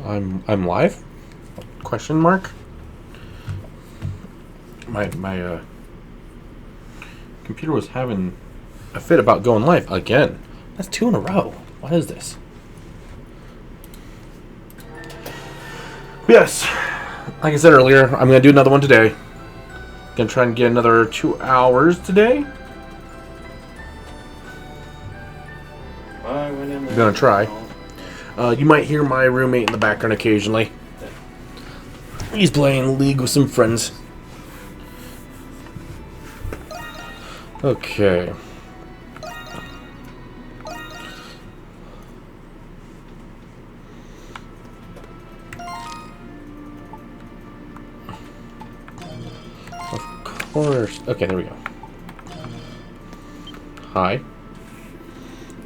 I'm live? Question mark? My computer was having a fit about going live again. That's 2 in a row. What is this? Yes. Like I said earlier, I'm gonna do another one today. Gonna try and get another 2 hours today. I'm gonna try. You might hear my roommate in the background occasionally. He's playing League with some friends. Okay. Of course. Okay, there we go. Hi.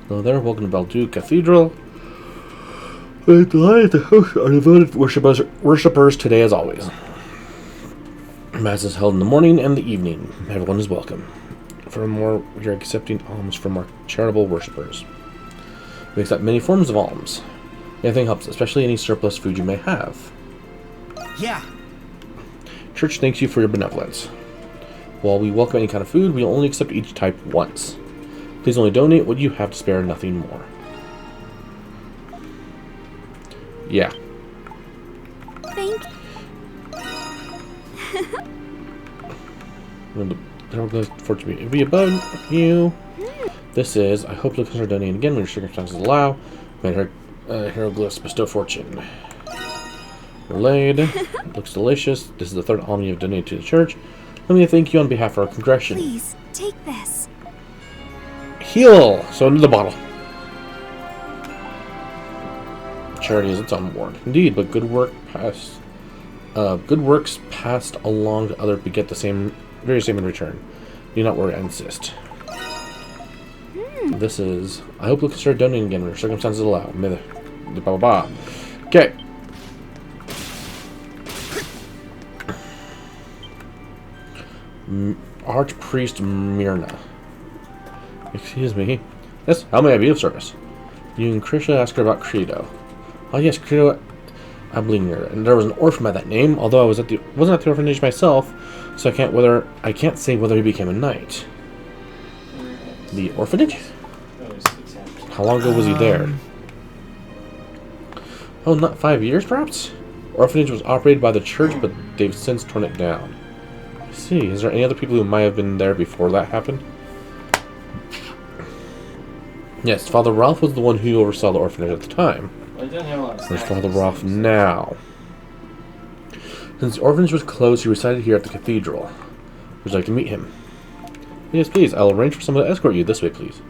Hello there. Welcome to Baldu Cathedral. We're delighted to host our devoted worshippers today, as always. Mass is held in the morning and the evening. Everyone is welcome. Furthermore, we are accepting alms from our charitable worshippers. We accept many forms of alms. Anything helps, especially any surplus food you may have. Yeah. Church thanks you for your benevolence. While we welcome any kind of food, we will only accept each type once. Please only donate what you have to spare, nothing more. Yeah. Thank It be above you. This is, I hope you'll consider donating again when your circumstances allow. May her hieroglyphs bestow fortune. Relayed. Looks delicious. This is the third alms you have donated to the church. Let me thank you on behalf of our congregation. Please, take this. Heal! So into the bottle. Charity is its own reward. Indeed, but good works passed along to others beget the very same in return. Do not worry, I insist. This is, I hope you'll consider donating again when your circumstances allow. Blah blah blah. Okay. Archpriest Myrna. Excuse me. Yes, how may I be of service? You and Krisha asked her about Credo. Oh yes, Credo Ablinger. And there was an orphan by that name, although I wasn't at the orphanage myself, so I can't say whether he became a knight. The orphanage? How long ago was he there? Oh, not 5 years, perhaps? Orphanage was operated by the church, but they've since torn it down. I see. Is there any other people who might have been there before that happened? Yes, Father Ralph was the one who oversaw the orphanage at the time. Where's Father Ralph now? Since the orphanage was closed, he resided here at the cathedral. Would you like to meet him? Yes, please. I'll arrange for someone to escort you. This way, please.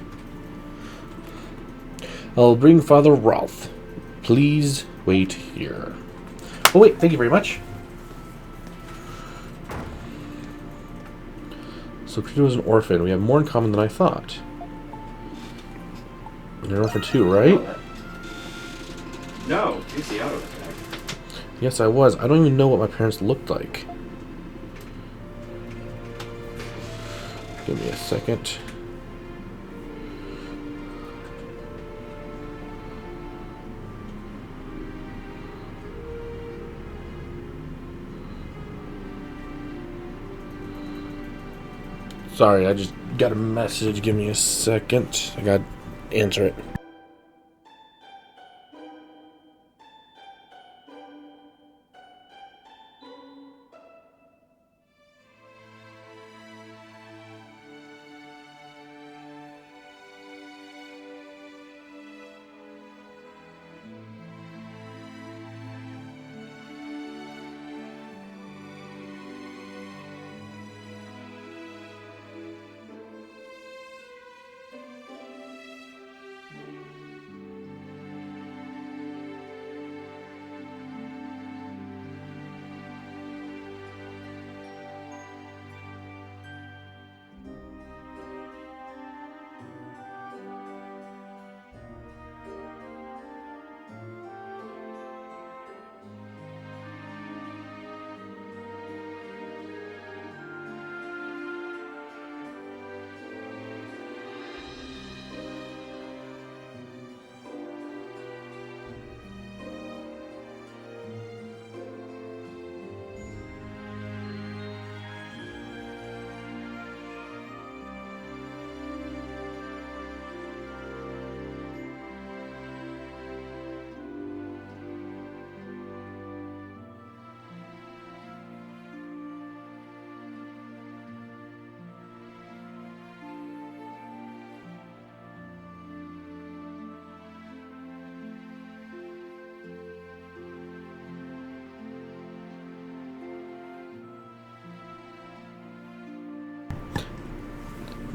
I'll bring Father Ralph. Please wait here. Oh, wait. Thank you very much. So, Credo was an orphan. We have more in common than I thought. You're an orphan too, right? No, he's the auto attack. Yes, I was. I don't even know what my parents looked like. Give me a second. Sorry, I just got a message. Give me a second. I gotta answer it.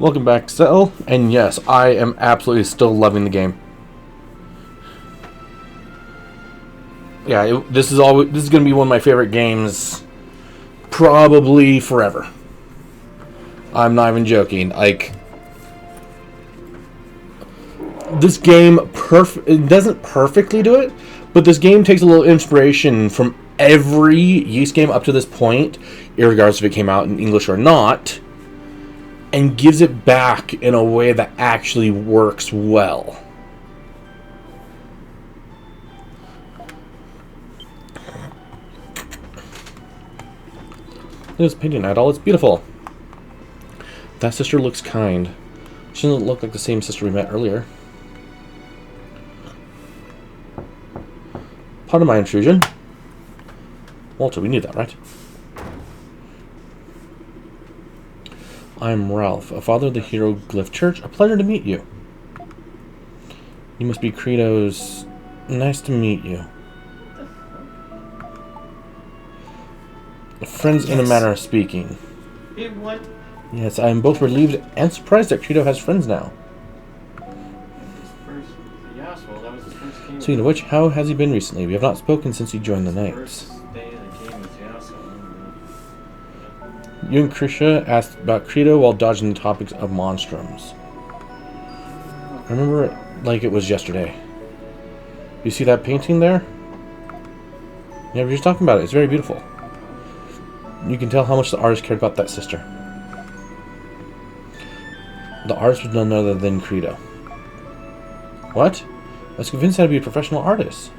Welcome back, Cell. And yes, I am absolutely still loving the game. Yeah, this is going to be one of my favorite games, probably forever. I'm not even joking. Like, this game it doesn't perfectly do it, but this game takes a little inspiration from every Ys game up to this point, regardless if it came out in English or not, and gives it back in a way that actually works well. Look at this painting at all. It's beautiful. That sister looks kind. She doesn't look like the same sister we met earlier. Pardon my intrusion. Walter, we knew that, right? I'm Ralph, a father of the Hieroglyph Church. A pleasure to meet you. You must be Credo's... Nice to meet you. Friends in a manner of speaking. It what? Yes, I am both relieved and surprised that Credo has friends now. Speaking of which, how has he been recently? We have not spoken since he joined the Knights. You and Krisha asked about Credo while dodging the topics of monstroms. I remember it like it was yesterday. You see that painting there? Yeah, we were just talking about it. It's very beautiful. You can tell how much the artist cared about that sister. The artist was none other than Credo. What? I was convinced he had to be a professional artist.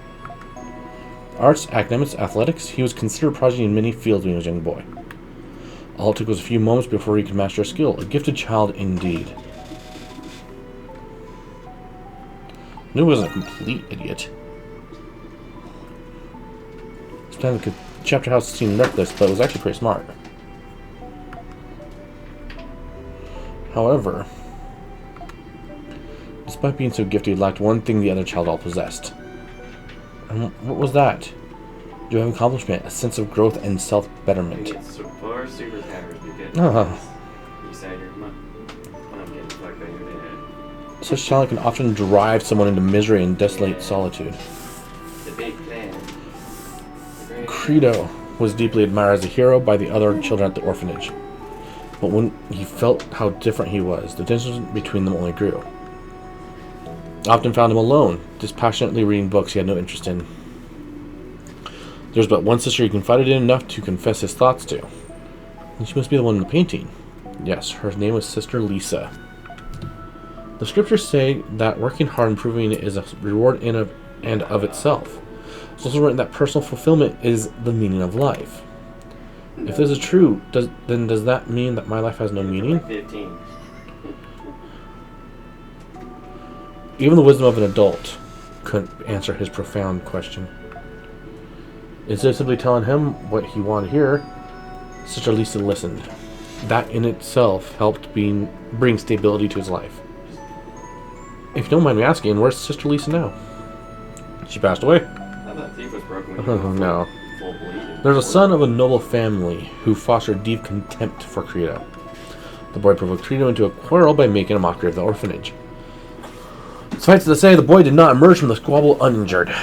Arts, academics, athletics, he was considered a prodigy in many fields when he was a young boy. All it took was a few moments before he could master a skill. A gifted child indeed. Knew he wasn't a complete idiot. Sometimes the chapter house seemed reckless, but it was actually pretty smart. However, despite being so gifted, he lacked one thing the other child all possessed. And what was that? You have accomplishment, a sense of growth and self-betterment. Such talent can often drive someone into misery and desolate solitude. Credo was deeply admired as a hero by the other children at the orphanage. But when he felt how different he was, the tension between them only grew. I often found him alone, dispassionately reading books he had no interest in. There was but one sister he confided in enough to confess his thoughts to. And she must be the one in the painting. Yes, her name was Sister Lisa. The scriptures say that working hard and improving is a reward in and of itself. It's also written that personal fulfillment is the meaning of life. If this is true, then does that mean that my life has no meaning? 15. Even the wisdom of an adult couldn't answer his profound question. Instead of simply telling him what he wanted to hear, Sister Lisa listened. That in itself helped bring stability to his life. If you don't mind me asking, where's Sister Lisa now? She passed away. I thought teeth was broken. Oh, no. Full bleeding. There's a son of a noble family who fostered deep contempt for Credo. The boy provoked Credo into a quarrel by making a mockery of the orphanage. Suffice it to say, the boy did not emerge from the squabble uninjured.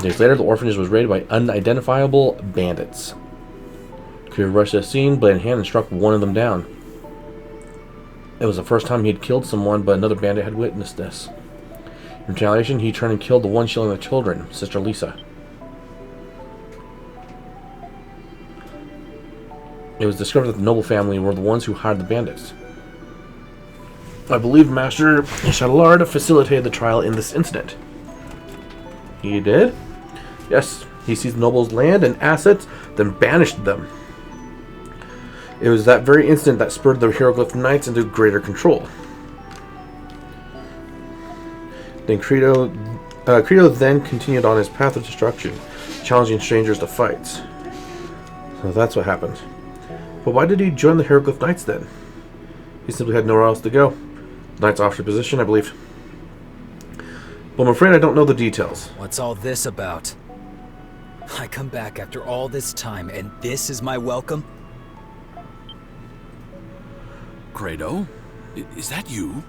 Days later, the orphanage was raided by unidentifiable bandits. Credo rushed to the scene, blade in hand, and struck one of them down. It was the first time he had killed someone, but another bandit had witnessed this. In retaliation, he turned and killed the one shielding the children, Sister Lisa. It was discovered that the noble family were the ones who hired the bandits. I believe Master Chatelard facilitated the trial in this incident. He did? Yes, he seized the noble's land and assets, then banished them. It was that very instant that spurred the Hieroglyph Knights into greater control. Then Credo then continued on his path of destruction, challenging strangers to fights. So that's what happened. But why did he join the Hieroglyph Knights then? He simply had nowhere else to go. The Knights offered a position, I believe. But I'm afraid I don't know the details. What's all this about? I come back after all this time, and this is my welcome? Credo, Is that you?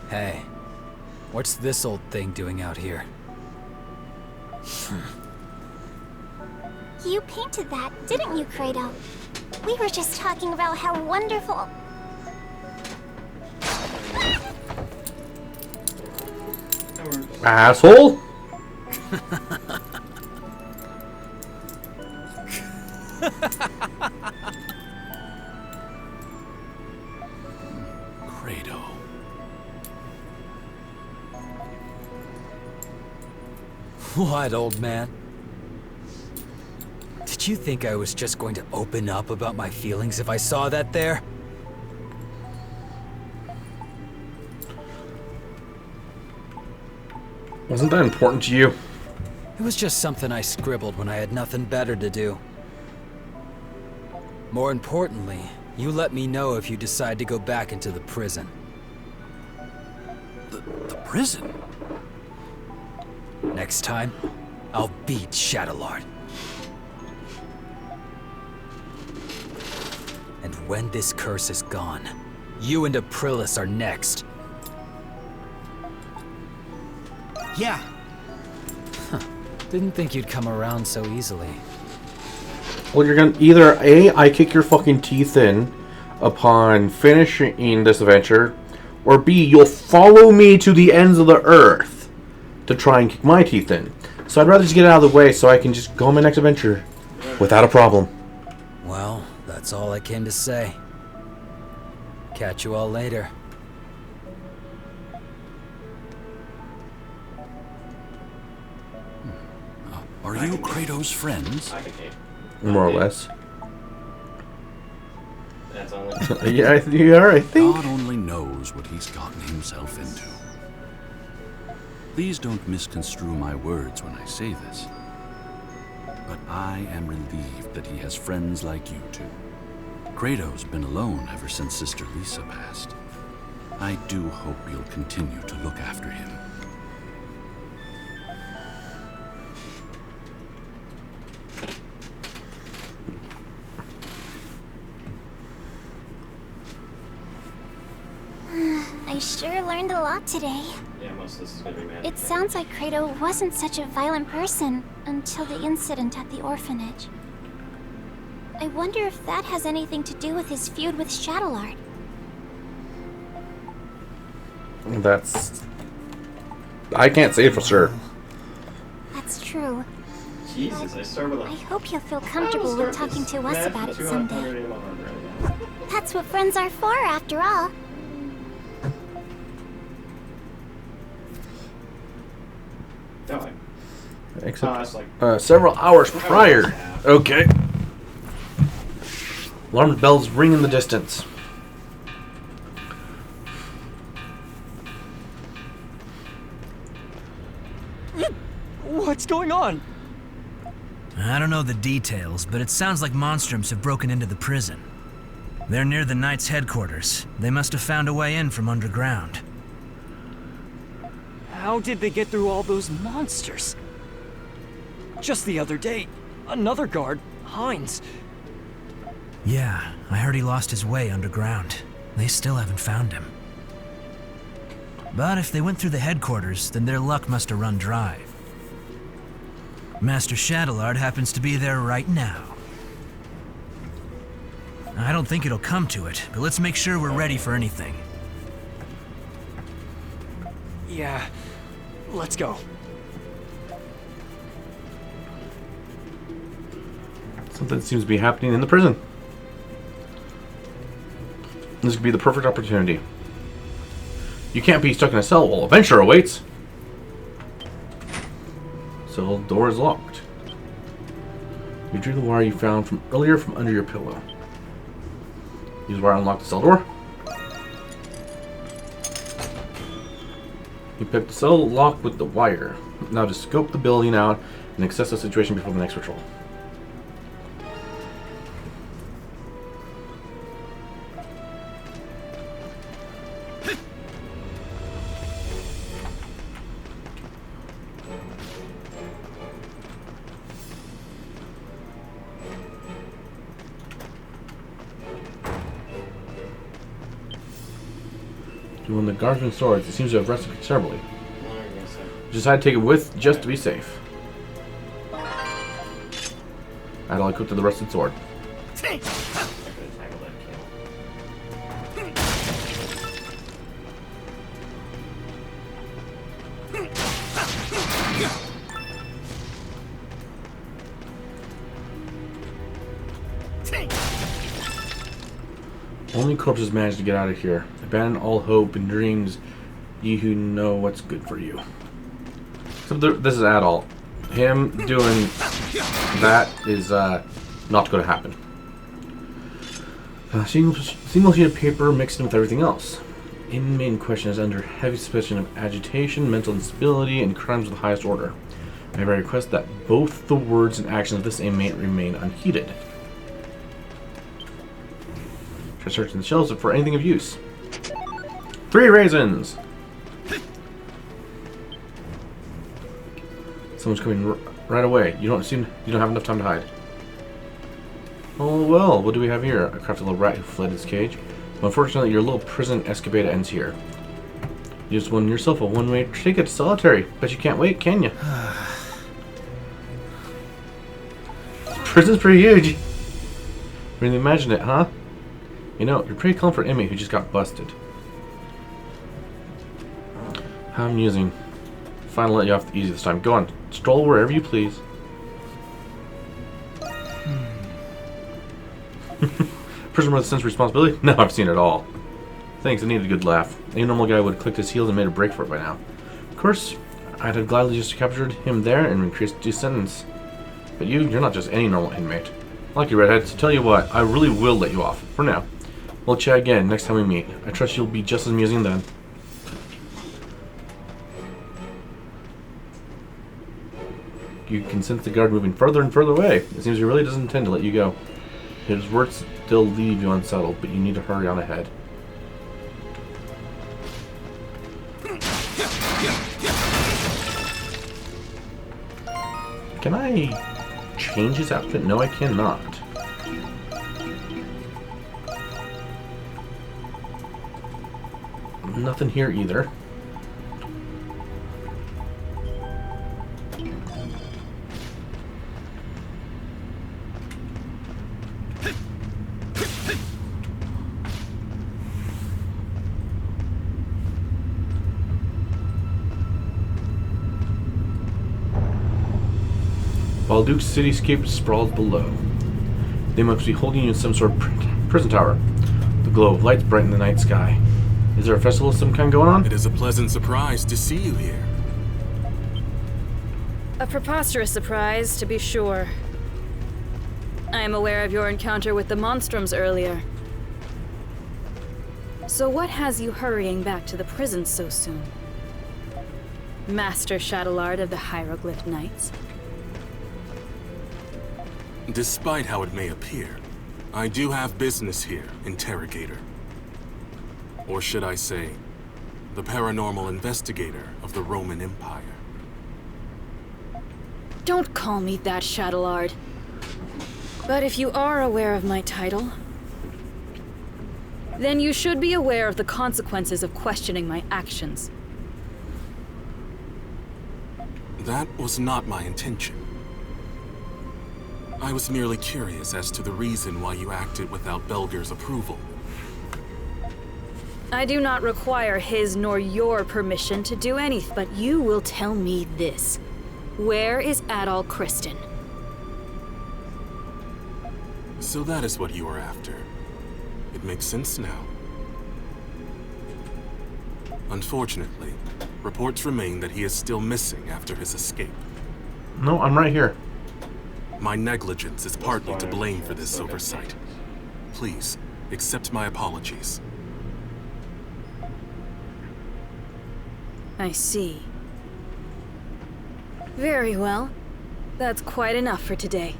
Hey, what's this old thing doing out here? You painted that, didn't you, Kratos? We were just talking about how wonderful... Asshole! Kratos. What, old man? Did you think I was just going to open up about my feelings if I saw that there? Wasn't that important to you? It was just something I scribbled when I had nothing better to do. More importantly, you let me know if you decide to go back into the prison. The prison? Next time, I'll beat Shadowlord. And when this curse is gone, you and Aprilis are next. Yeah. Didn't think you'd come around so easily. Well, you're gonna either A, I kick your fucking teeth in upon finishing this adventure, or B, you'll follow me to the ends of the earth to try and kick my teeth in. So I'd rather just get it out of the way so I can just go on my next adventure without a problem. Well, that's all I came to say. Catch you all later. Are you Kratos' friends? I can take. More or less. That's only. Yeah, you are, I think. God only knows what he's gotten himself into. Please don't misconstrue my words when I say this. But I am relieved that he has friends like you two. Kratos' been alone ever since Sister Lisa passed. I do hope you'll continue to look after him. I sure learned a lot today. Yeah, most of this is gonna be magic. It sounds like Kratos wasn't such a violent person until the incident at the orphanage. I wonder if that has anything to do with his feud with Shadowlord. That's... I can't say for sure. That's true. Jesus, I start with I a. hope you'll feel comfortable with talking to us about it someday. That's what friends are for, after all. No, Except it's like. several hours prior. Okay. Alarm bells ring in the distance. What's going on? I don't know the details, but it sounds like Monstroms have broken into the prison. They're near the Knights' headquarters. They must have found a way in from underground. How did they get through all those monsters? Just the other day, another guard, Hines. Yeah, I heard he lost his way underground. They still haven't found him. But if they went through the headquarters, then their luck must have run dry. Master Shadowlord happens to be there right now. I don't think it'll come to it, but let's make sure we're ready for anything. Yeah, let's go. Something seems to be happening in the prison. This could be the perfect opportunity. You can't be stuck in a cell while adventure awaits. Cell door is locked. You drew the wire you found from earlier from under your pillow. Use wire to unlock the cell door. You picked the cell lock with the wire. Now just scope the building out and assess the situation before the next patrol. You won the guardsman's swords. It seems to have rested considerably. Well, I guess I Decided to take it with just to be safe. Adol equipped the rusted sword. could have tackled that kill. Only corpses managed to get out of here. Abandon all hope and dreams, ye who know what's good for you. So this is Adol. Him doing that is not going to happen. Single sheet of paper mixed in with everything else. Inmate in question is under heavy suspicion of agitation, mental instability, and crimes of the highest order. I have a request that both the words and actions of this inmate remain unheeded. Try searching the shelves for anything of use. 3 raisins! Someone's coming right away. You don't have enough time to hide. Oh well, what do we have here? A crafty little rat who fled his cage. Well, unfortunately, your little prison escapade ends here. You just won yourself a one-way ticket to solitary. Bet you can't wait, can you? Prison's pretty huge. Really imagine it, huh? You know, you're pretty calm for an inmate who just got busted. How amusing. Finally let you off the easy this time. Go on, stroll wherever you please. Prisoner with a sense of responsibility? No, I've seen it all. Thanks, I needed a good laugh. Any normal guy would have clicked his heels and made a break for it by now. Of course, I'd have gladly just captured him there and increased his sentence. But you're not just any normal inmate. Lucky redhead, so tell you what, I really will let you off. For now. We'll chat again next time we meet. I trust you'll be just as amusing then. You can sense the guard moving further and further away. It seems he really doesn't intend to let you go. His words still leave you unsettled, but you need to hurry on ahead. Can I change his outfit? No, I cannot. Nothing here either. Balduke's cityscape sprawls below. They must be holding you in some sort of prison tower. The glow of lights brighten the night sky. Is there a festival of some kind going on? It is a pleasant surprise to see you here. A preposterous surprise, to be sure. I am aware of your encounter with the Monstroms earlier. So what has you hurrying back to the prison so soon? Master Shadowlord of the Hieroglyph Knights? Despite how it may appear, I do have business here, Interrogator. Or should I say, the paranormal investigator of the Roman Empire. Don't call me that, Shadowlord. But if you are aware of my title, then you should be aware of the consequences of questioning my actions. That was not my intention. I was merely curious as to the reason why you acted without Belger's approval. I do not require his nor your permission to do anything, but you will tell me this. Where is Adol Christin? So that is what you are after. It makes sense now. Unfortunately, reports remain that he is still missing after his escape. No, I'm right here. My negligence is partly to blame for this oversight. Please, accept my apologies. I see. Very well. That's quite enough for today.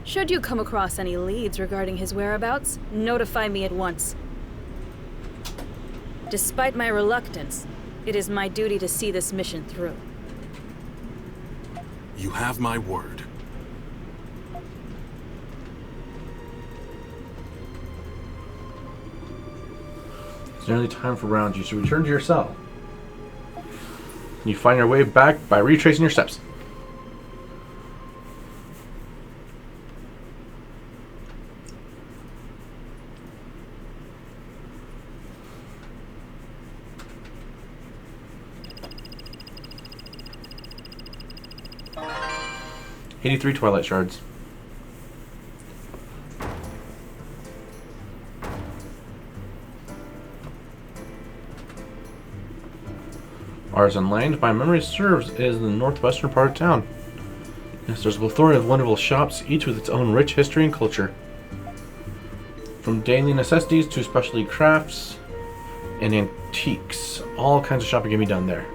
Should you come across any leads regarding his whereabouts, notify me at once. Despite my reluctance, it is my duty to see this mission through. You have my word. nearly time for round. You should return to your cell. You find your way back by retracing your steps. "83 Twilight Shards. Arson Lane, if my memory serves, is in the northwestern part of town. Yes, there's a plethora of wonderful shops, each with its own rich history and culture. From daily necessities to specialty crafts and antiques. All kinds of shopping can be done there.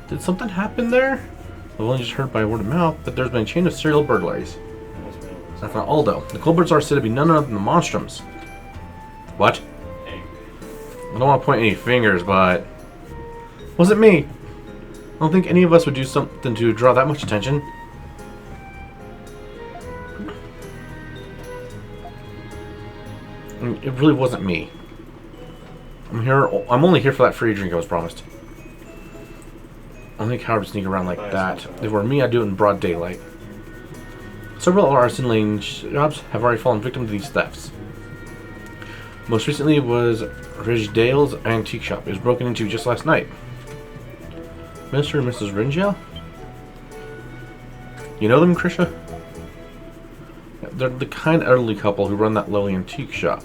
Did something happen there? I've only just heard by word of mouth that there's been a chain of serial burglaries. That's not all, though. The culprits are said to be none other than the Monstroms. What? I don't want to point any fingers, but... was it me? I don't think any of us would do something to draw that much attention. I mean, it really wasn't me. I'm only here for that free drink I was promised. I don't think Howard would sneak around like that. If it were me, I'd do it in broad daylight. Several Arson Lane shops have already fallen victim to these thefts. Most recently was Ridgedale's antique shop. It was broken into just last night. Mr. and Mrs. Ringel? You know them, Krisha? They're the kind elderly couple who run that lowly antique shop.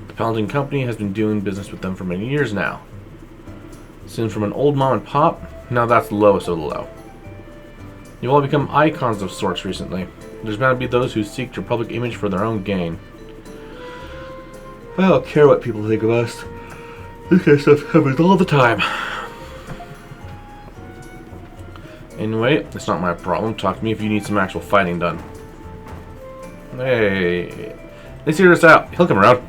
The Paladin Company has been doing business with them for many years now. Since from an old mom and pop, now that's the lowest of the low. You've all become icons of sorts recently. There's bound to be those who seek your public image for their own gain. I don't care what people think of us. This kind of stuff happens all the time. Anyway, it's not my problem. Talk to me if you need some actual fighting done. Hey, let's hear this out. He'll come around.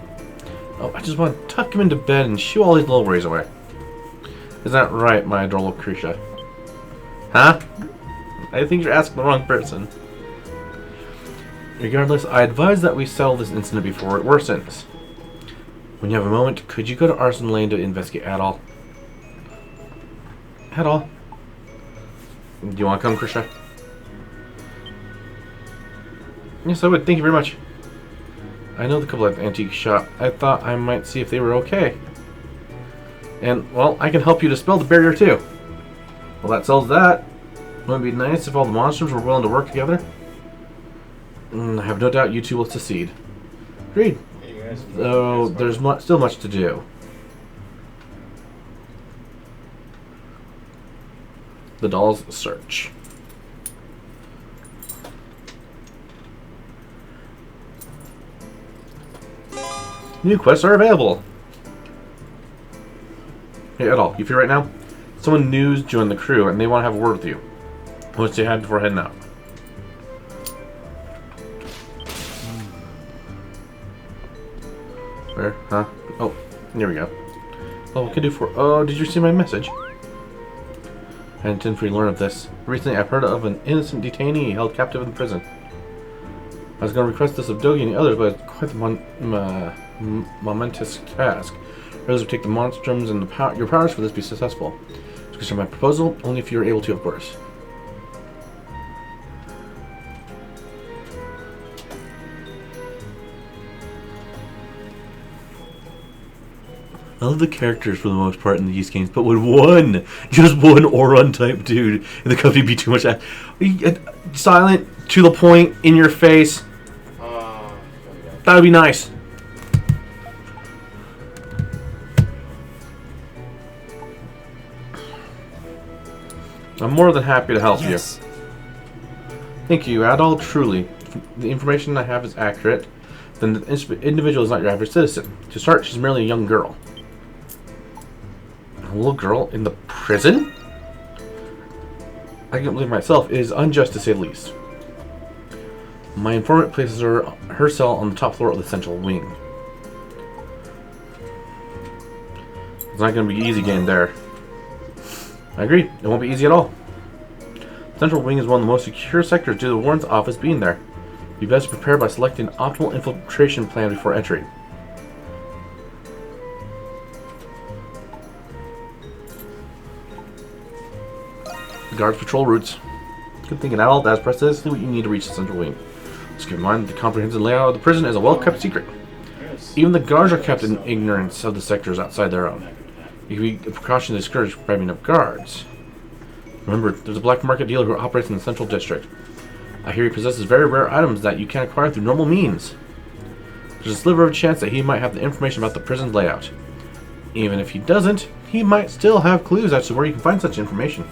Oh, I just want to tuck him into bed and shoo all these little worries away. Is that right, my adorable Krisha? Huh? I think you're asking the wrong person. Regardless, I advise that we settle this incident before it worsens. When you have a moment, could you go to Arson Lane to investigate Adol? Adol? Do you want to come, Krisha? Yes, I would. Thank you very much. I know the couple at the antique shop. I thought I might see if they were okay. And, well, I can help you dispel the barrier, too. Well, that sells that. Wouldn't it be nice if all the monsters were willing to work together? I have no doubt you two will succeed. Agreed. Though there's still much to do. The Doll's Search. New quests are available. Hey, Adol, you free right now? Someone new's joined the crew and they want to have a word with you. What's you had before heading out? Where? Huh? Oh, here we go. Well, what can I do for... oh, did you see my message? I intend for you to learn of this. Recently, I've heard of an innocent detainee held captive in prison. I was going to request this of Dogi and the others, but it's quite the momentous task. Others would take the Monstroms and your powers for this to be successful. So consider my proposal, only if you are able to, of course. I love the characters for the most part in these games, but would just one Auron type dude in the company be too much? Silent, to the point, in your face. That would be nice. I'm more than happy to help you. Thank you, Adol. Truly, the information I have is accurate. Then the individual is not your average citizen. To start, she's merely a young girl. A little girl in the prison? I can't believe myself. It is unjust to say the least. My informant places her cell on the top floor of the central wing. It's not going to be easy getting there. I agree. It won't be easy at all. Central wing is one of the most secure sectors due to the warden's office being there. Be best prepared by selecting an optimal infiltration plan before entry. Guards patrol routes. Good thinking, adult. That's precisely what you need to reach the central wing. Let's keep in mind that the comprehensive layout of the prison is a well-kept secret. Even the guards are kept in ignorance of the sectors outside their own. It can be a precaution to discourage grabbing up guards. Remember, there's a black market dealer who operates in the central district. I hear he possesses very rare items that you can't acquire through normal means. There's a sliver of a chance that he might have the information about the prison's layout. Even if he doesn't, he might still have clues as to where you can find such information.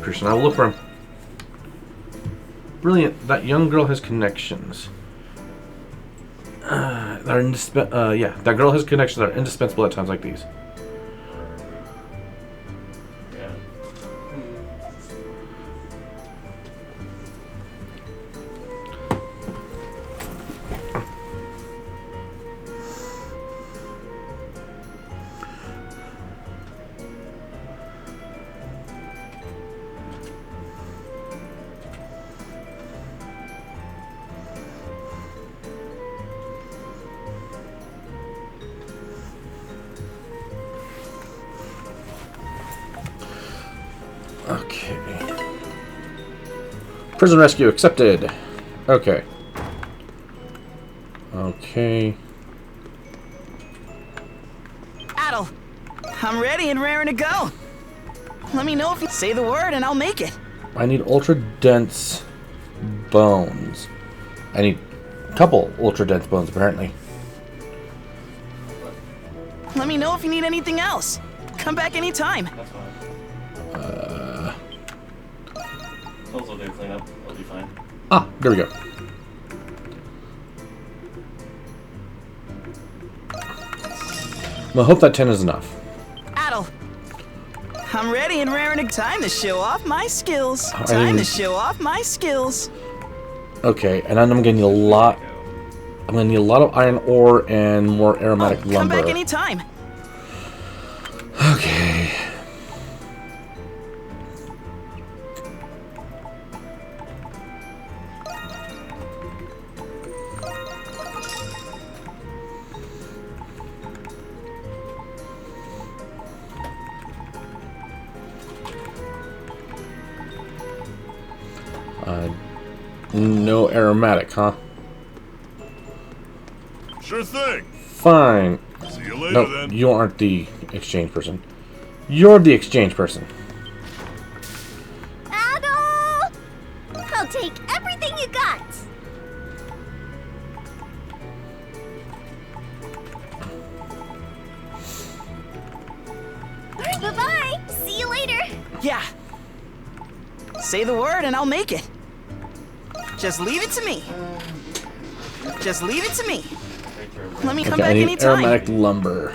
Pearson, I will look for him. Brilliant. That young girl has connections. That girl has connections that are indispensable at times like these. Yeah. Okay. Prison rescue accepted. Okay. Okay. Adel, I'm ready and raring to go. Let me know if you say the word and I'll make it. I need ultra dense bones. I need a couple ultra dense bones apparently. Let me know if you need anything else. Come back anytime. That's fine. Those will do cleanup. It'll be fine. Ah, there we go. Well, I hope that 10 is enough. Adel, I'm ready and raring to time to show off my skills. I Time didn't- to show off my skills. Okay, and then I'm gonna need a lot. I'm gonna need a lot of iron ore and more aromatic Come lumber. back anytime. Okay. No aromatic, huh? Sure thing. Fine. See you later No, then. you aren't the exchange person. You're the exchange person. Adol! I'll take everything you got. Bye-bye. See you later. Yeah. Say the word and I'll make it. Just leave it to me. Just leave it to me. Let me come Okay, I back need anytime. aromatic lumber.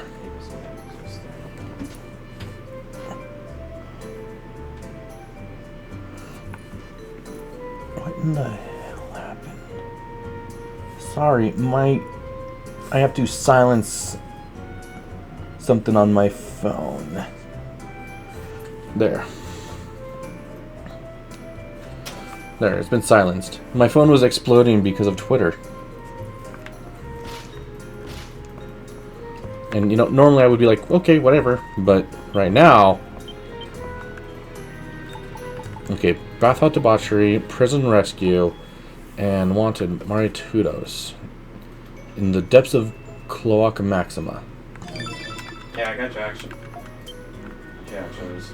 What in the hell happened? Sorry, I have to silence something on my phone. There. There, it's been silenced. My phone was exploding because of Twitter. And, you know, normally I would be like, okay, whatever. But right now... Okay, Bathhouse Debauchery, Prison Rescue, and Wanted, Maritudos. In the depths of Cloaca Maxima. Yeah, I got your action. Yeah, shows.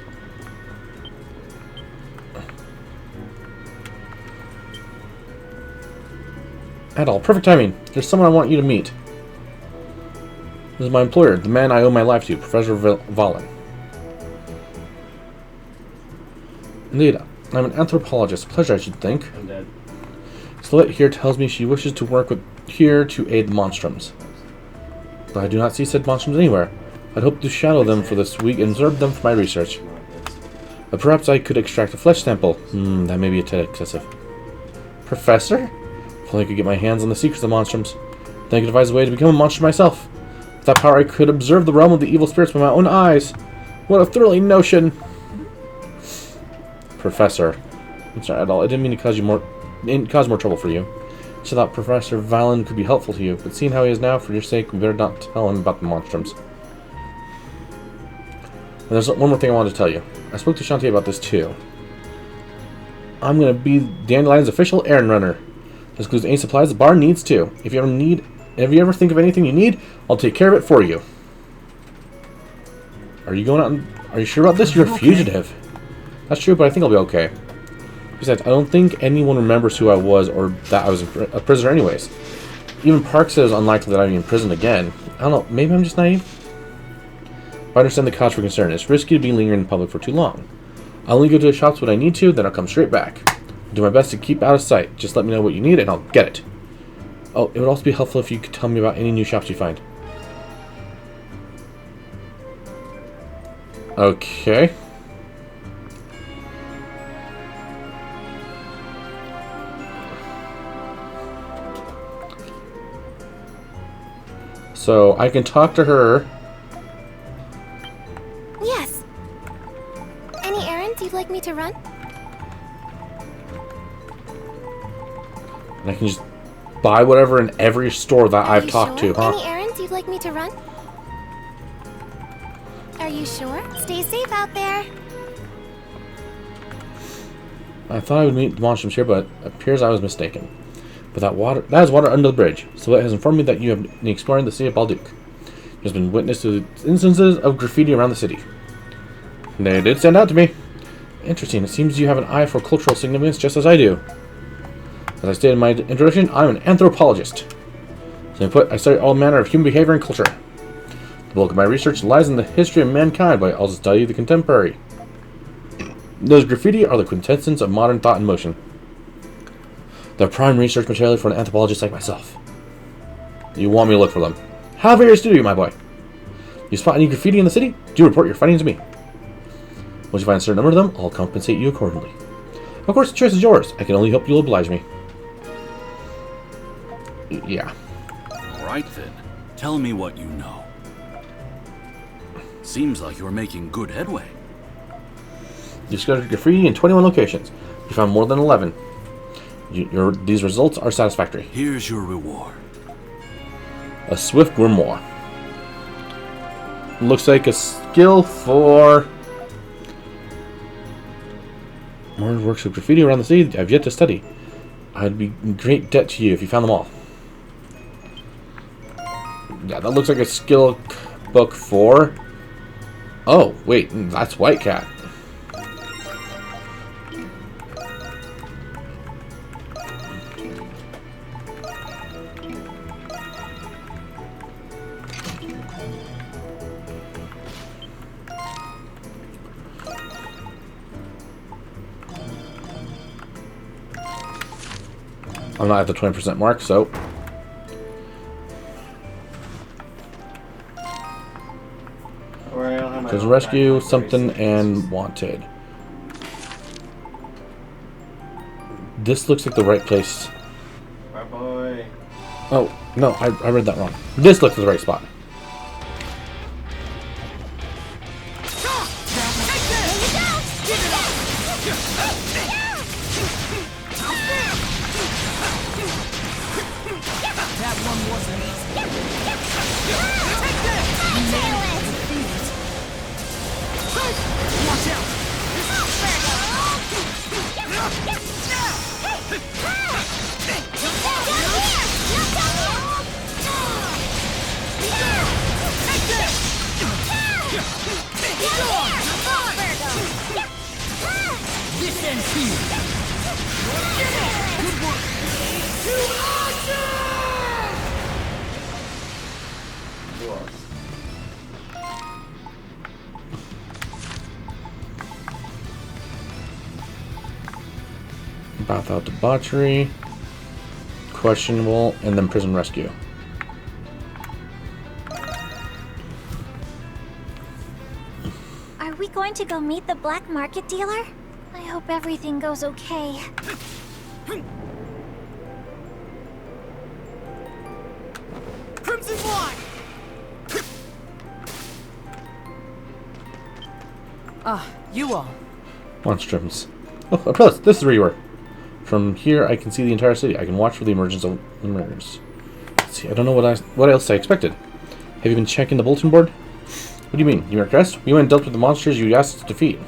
Adol, perfect timing. There's someone I want you to meet. This is my employer, the man I owe my life to, Professor Valen. Indeed, I'm an anthropologist. Pleasure, I should think. I'm dead. Slilette here tells me she wishes to work here to aid the Monstroms. But I do not see said Monstroms anywhere. I'd hope to shadow them for this week and observe them for my research. But perhaps I could extract a flesh sample. That may be a tad excessive. Professor? If only I could get my hands on the secrets of the Monstroms. Then I could devise a way to become a monster myself. With that power I could observe the realm of the evil spirits with my own eyes. What a thrilling notion! Professor. I'm sorry, Adol. I didn't mean to cause more trouble for you. So I thought Professor Valen could be helpful to you, but seeing how he is now, for your sake, we better not tell him about the Monstroms. And there's one more thing I wanted to tell you. I spoke to Shantae about this too. I'm gonna be Dandelion's official errand runner. This includes any supplies the bar needs too. If you ever think of anything you need, I'll take care of it for you. Are you going out? Are you sure about this? You're a fugitive. That's true, but I think I'll be okay. Besides, I don't think anyone remembers who I was or that I was a prisoner anyways. Even Park says it's unlikely that I'll be in prison again. I don't know, maybe I'm just naive? I understand the cause for concern. It's risky to be lingering in public for too long. I'll only go to the shops when I need to, then I'll come straight back. I'll do my best to keep out of sight. Just let me know what you need and I'll get it. Oh, it would also be helpful if you could tell me about any new shops you find. Okay. So I can talk to her. Yes. Any errands you'd like me to run? And I can just buy whatever in every store that I've talked to, huh? Any errands you'd like me to run? Are you sure? Stay safe out there. I thought I would meet the monsters here, but it appears I was mistaken. But that is water under the bridge. So it has informed me that you have been exploring the city of Balduke. There's been witness to instances of graffiti around the city. They did stand out to me. Interesting. It seems you have an eye for cultural significance just as I do. As I stated in my introduction, I'm an anthropologist. Simply put, I study all manner of human behavior and culture. The bulk of my research lies in the history of mankind, but I also study the contemporary. Those graffiti are the quintessence of modern thought and motion. They're prime research material for an anthropologist like myself. You want me to look for them? How very astute of you, my boy. You spot any graffiti in the city? Do report your findings to me. Once you find a certain number of them, I'll compensate you accordingly. Of course, the choice is yours. I can only hope you'll oblige me. Yeah. All right, then. Tell me what you know. Seems like you're making good headway. You discovered graffiti in 21 locations. You found more than 11. These results are satisfactory. Here's your reward. A swift grimoire. Looks like a skill for more works of graffiti around the city I've yet to study. I'd be in great debt to you if you found them all. Yeah, that looks like a skill book for... Oh, wait, that's White Cat. I'm not at the 20% mark, so... There's rescue, something, and wanted. This looks like the right place. My boy. Oh, no, I read that wrong. This looks like the right spot. That one wasn't easy. Watch out! This ends here. Good work. Too awesome! Bath out debauchery, questionable, and then prison rescue. Are we going to go meet the black market dealer? I hope everything goes okay. Crimson Fly! You all. Monstrums. Oh, Aprillis, this is where you were. From here, I can see the entire city. I can watch for the emergence of the murders. Let's see, I don't know what else I expected. Have you been checking the bulletin board? What do you mean? You regressed? We went and dealt with the monsters you asked us to defeat.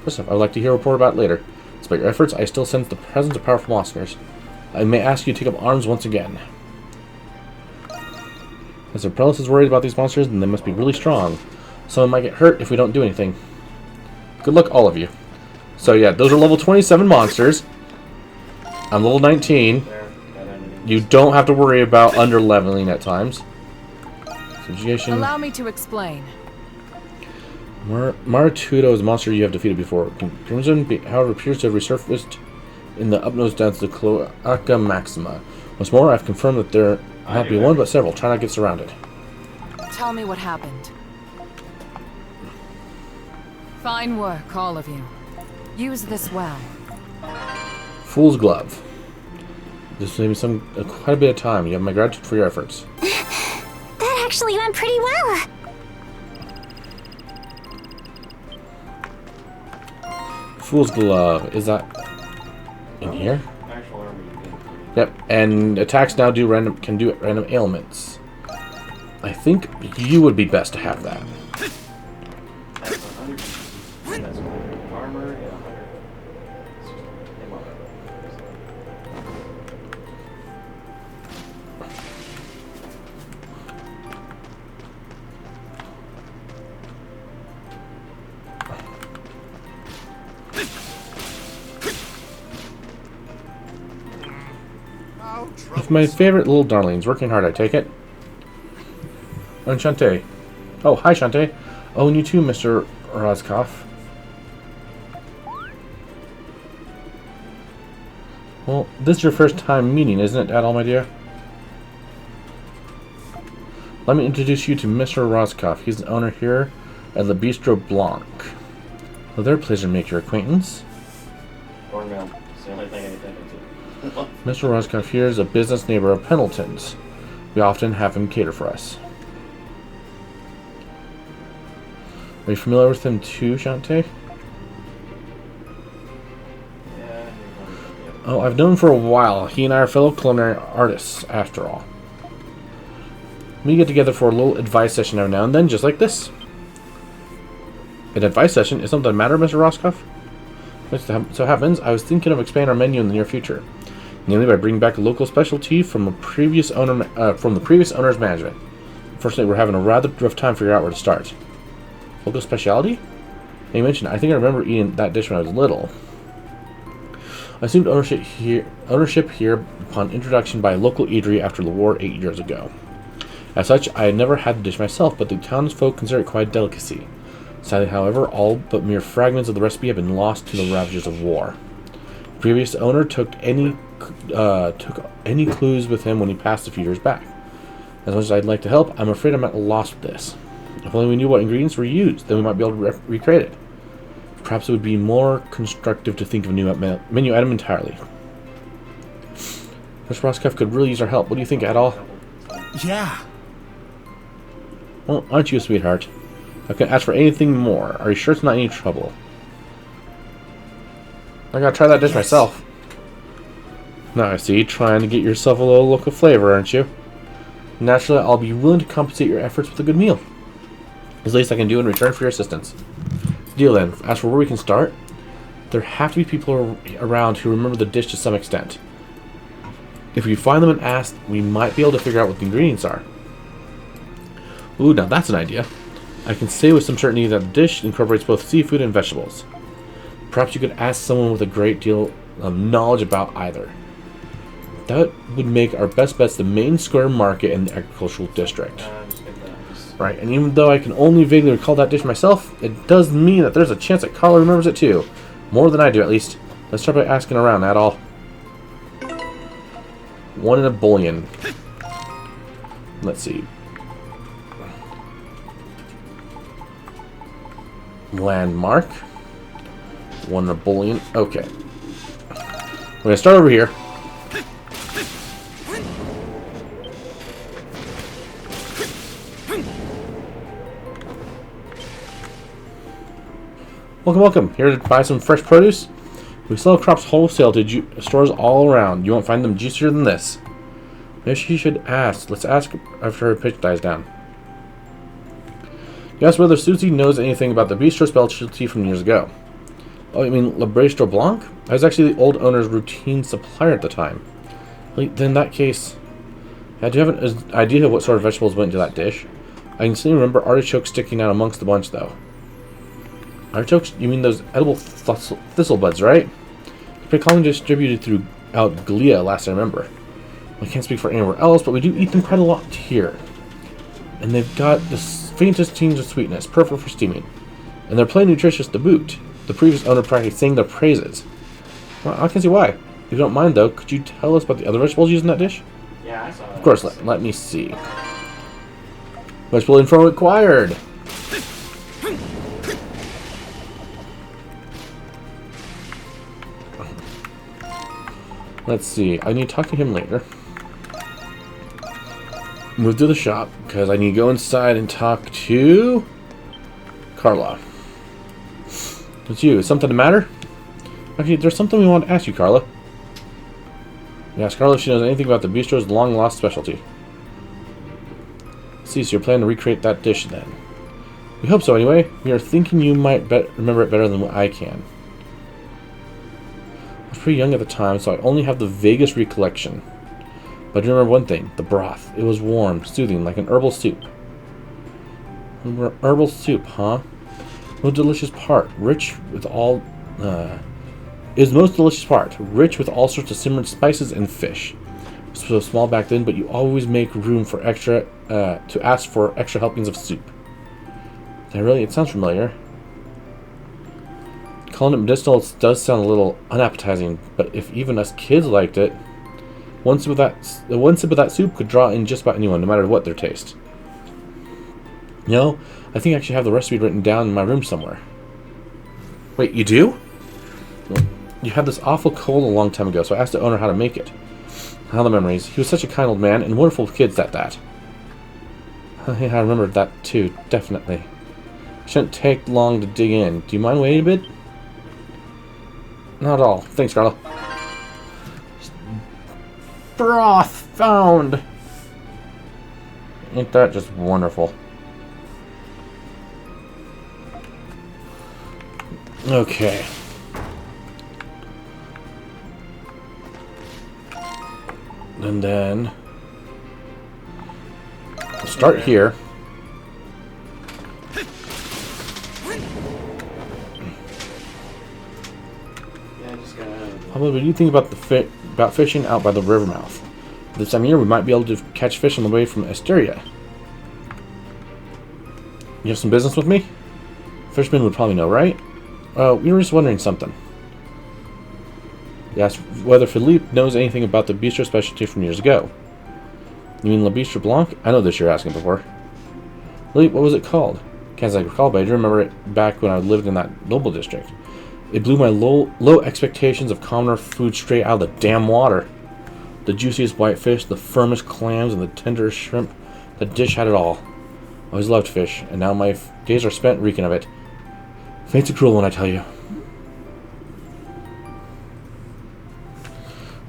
First off, I would like to hear a report about it later. Despite your efforts, I still sense the presence of powerful monsters. I may ask you to take up arms once again. As the Prellis is worried about these monsters, then they must be really strong. Someone might get hurt if we don't do anything. Good luck, all of you. So yeah, those are level 27 monsters. I'm level 19. You don't have to worry about under-leveling at times. Subjugation. Allow me to explain. Martudo is a monster you have defeated before. Crimson, however, appears to have resurfaced in the upnose down to the Cloaca Maxima. Once more, I've confirmed that there will not be one, but several. Try not to get surrounded. Tell me what happened. Fine work, all of you. Use this well. Fool's Glove. This may be quite a bit of time. You have my gratitude for your efforts. That actually went pretty well. Fool's Glove. Is that in here? Yep. And attacks now can do random ailments. I think you would be best to have that. Armor, With my favorite little darlings, working hard, I take it. And Shantae. Oh, hi, Shantae. Oh, and you too, Mr. Roscoff. Well, this is your first time meeting, isn't it, Adol, my dear? Let me introduce you to Mr. Roscoff. He's the owner here at the Bistro Blanc. Well, they're a pleasure to make your acquaintance. Cornmeal. It's the only thing I can think of. Mr. Roscoff here is a business neighbor of Pendleton's. We often have him cater for us. Are you familiar with him too, Shantae? Yeah. Oh, I've known him for a while. He and I are fellow culinary artists, after all. We get together for a little advice session every now and then, just like this. An advice session? Is something the matter, Mr. Roscoff? So happens, I was thinking of expanding our menu in the near future. Namely by bringing back a local specialty from the previous owner's management. Unfortunately, we're having a rather rough time figuring out where to start. Local specialty? You mentioned, I think I remember eating that dish when I was little. I assumed ownership here upon introduction by a local eatery after the war 8 years ago. As such, I had never had the dish myself, but the townsfolk consider it quite a delicacy. Sadly, however, all but mere fragments of the recipe have been lost to the ravages of war. The previous owner took any clues with him when he passed a few years back. As much as I'd like to help, I'm afraid I'm at a loss with this. If only we knew what ingredients were used, then we might be able to recreate it. Perhaps it would be more constructive to think of a new menu item entirely. Mr. Roscoff could really use our help. What do you think, Adol? Yeah. Well, aren't you a sweetheart? I can ask for anything more. Are you sure it's not any trouble? I gotta try that dish myself. Now I see, trying to get yourself a little local flavor, aren't you? Naturally, I'll be willing to compensate your efforts with a good meal. It's the least I can do in return for your assistance. Deal then. As for where we can start, there have to be people around who remember the dish to some extent. If we find them and ask, we might be able to figure out what the ingredients are. Ooh, now that's an idea. I can say with some certainty that the dish incorporates both seafood and vegetables. Perhaps you could ask someone with a great deal of knowledge about either. That would make our best bets the main square market in the agricultural district. Right, and even though I can only vaguely recall that dish myself, it does mean that there's a chance that Carla remembers it too. More than I do, at least. Let's start by asking around, Adol. 1 in a bullion. Let's see. Landmark. 1 in a bullion. Okay. We're gonna start over here. Welcome, welcome. Here to buy some fresh produce? We sell crops wholesale to stores all around. You won't find them juicier than this. Maybe she should ask. Let's ask after her pitch dies down. You asked whether Susie knows anything about the bistro specialty from years ago. Oh, you mean Le Bistro Blanc? I was actually the old owner's routine supplier at the time. Wait, then in that case... Yeah, do you have an idea of what sort of vegetables went into that dish? I can still remember artichokes sticking out amongst the bunch, though. Artichokes? You mean those edible thistle buds, right? They're commonly distributed throughout Gallia, last I remember. I can't speak for anywhere else, but we do eat them quite a lot here. And they've got the faintest tinge of sweetness, perfect for steaming. And they're plain nutritious to boot. The previous owner practically sang their praises. Well, I can see why. If you don't mind, though, could you tell us about the other vegetables used in that dish? Yeah, I saw that. Of course, let me see. Vegetable info acquired. Let's see. I need to talk to him later. Move to the shop, because I need to go inside and talk to Carla. It's you. Is something the matter? Actually, there's something we want to ask you, Carla. We asked Carla if she knows anything about the bistro's long-lost specialty. See, so you're planning to recreate that dish then. We hope so, anyway. We are thinking you might remember it better than I can. I was pretty young at the time, so I only have the vaguest recollection. But I do remember one thing, the broth. It was warm, soothing, like an herbal soup. Herbal soup, huh? Most delicious part, rich with all... is the most delicious part, rich with all sorts of simmered spices and fish. So small back then, but you always make room for extra, to ask for extra helpings of soup. Yeah, really, it sounds familiar. Calling it medicinal does sound a little unappetizing, but if even us kids liked it, one sip of that soup could draw in just about anyone, no matter what their taste. You know, I think I actually have the recipe written down in my room somewhere. Wait, you do? Well, you had this awful cold a long time ago, so I asked the owner how to make it. How the memories. He was such a kind old man, and wonderful kids at that. Yeah, I remember that too, definitely. It shouldn't take long to dig in. Do you mind waiting a bit? Not at all. Thanks, Carla. Broth found! Ain't that just wonderful? Okay. And then we'll start here. Yeah, just gotta... What do you think about fishing out by the river mouth? This time of year, we might be able to catch fish on the way from Asteria. You have some business with me? Fishermen would probably know, right? We were just wondering something. You asked whether Philippe knows anything about the bistro specialty from years ago. You mean Le Bistro Blanc? I know this you're asking before. Philippe, what was it called? Can't say I recall, but I do remember it back when I lived in that noble district. It blew my low expectations of commoner food straight out of the damn water. The juiciest whitefish, the firmest clams, and the tenderest shrimp. The dish had it all. I always loved fish, and now my days are spent reeking of it. Fate's a cruel one, I tell you.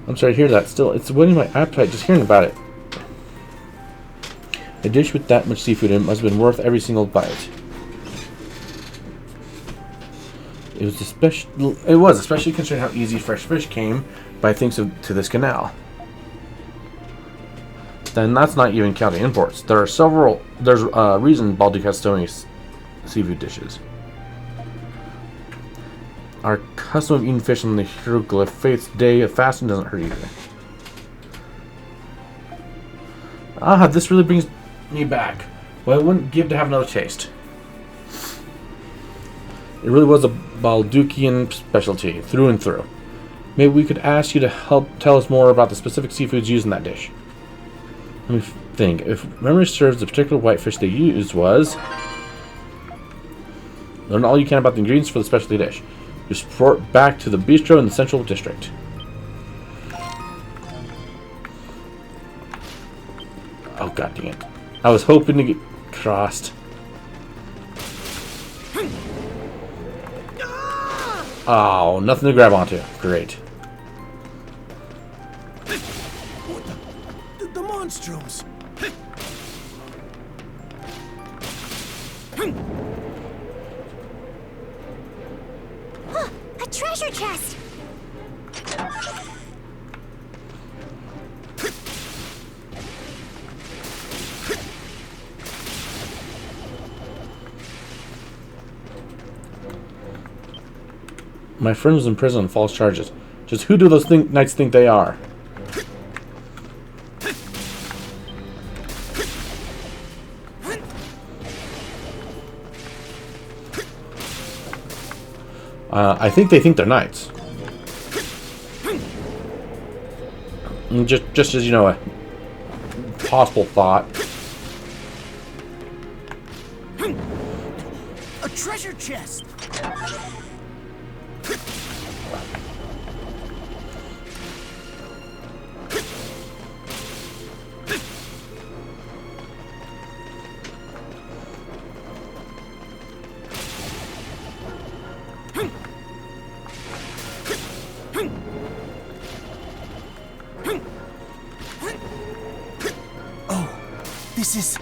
I'm sorry to hear that. Still, it's whetting my appetite just hearing about it. A dish with that much seafood in it must have been worth every single bite. It was especially considering how easy fresh fish came by things to this canal. Then that's not even counting imports. There's a reason Balduc has so many seafood dishes. Our custom of eating fish on the hieroglyph faith's day of fasting doesn't hurt either. Ah, this really brings me back. Well, I wouldn't give to have another taste. It really was a Balducian specialty, through and through. Maybe we could ask you to help tell us more about the specific seafoods used in that dish. Let me think. If memory serves, the particular whitefish they used was... Learn all you can about the ingredients for the specialty dish. Just report back to the bistro in the central district. Oh, god dang it. I was hoping to get crossed. Oh, nothing to grab onto. Great. The monstroms. Huh, a treasure chest! My friend was in prison on false charges. Just who do those knights think they are? I think they think they're knights. Just as, you know, a possible thought. A treasure chest! Oh, this is...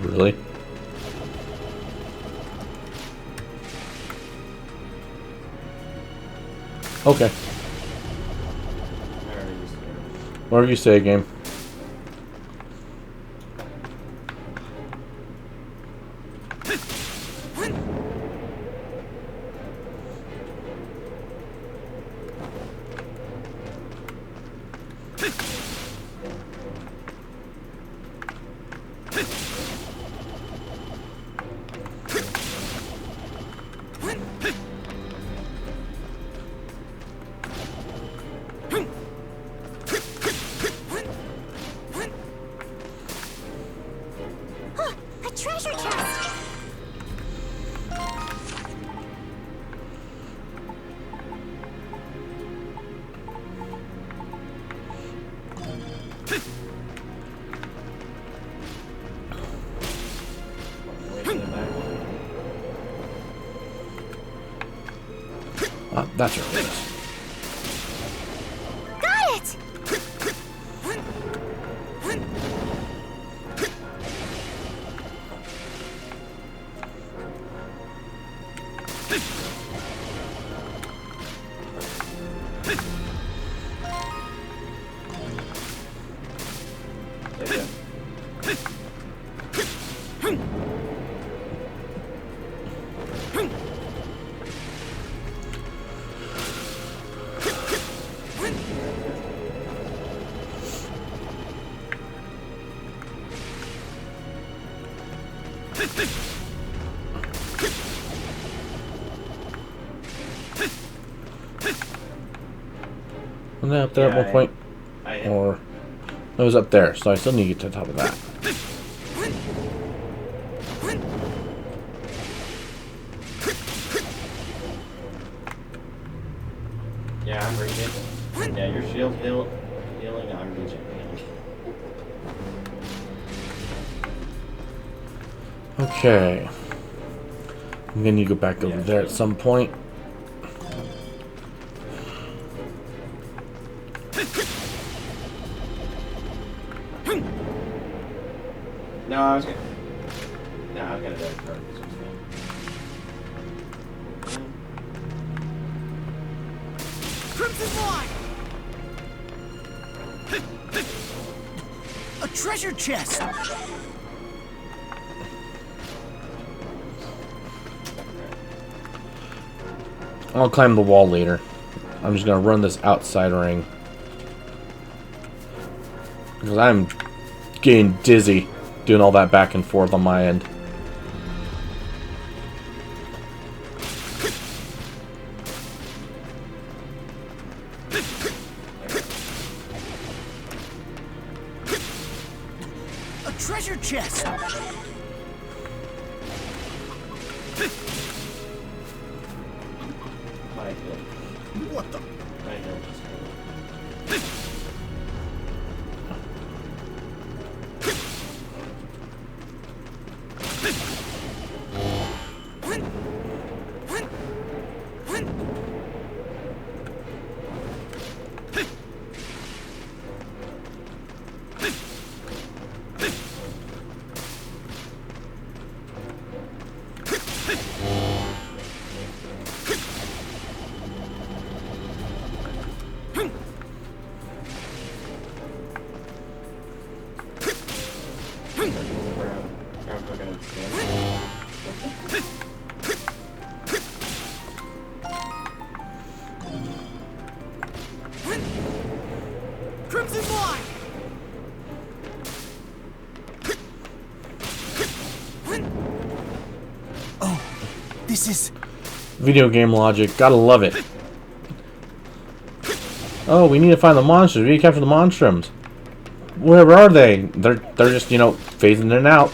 Really? Okay. Whatever you say, game. A treasure chest! That's where it is. Got it! Wasn't that up there at one point? Or it was up there, so I still need to get to the top of that. Yeah, I'm regen. Yeah, your shield healing, I'm regen. Okay. And then you go back over there at some point. No, I was gonna die first. Crimson Wine! A treasure chest! I'll climb the wall later. I'm just gonna run this outside ring. Because I'm getting dizzy doing all that back and forth on my end. A treasure chest! What the? Crimson Wine! Oh, this is... Video game logic. Gotta love it. Oh, we need to find the monsters. We need to capture the monstrums. Where are they? They're just, you know, phasing in and out.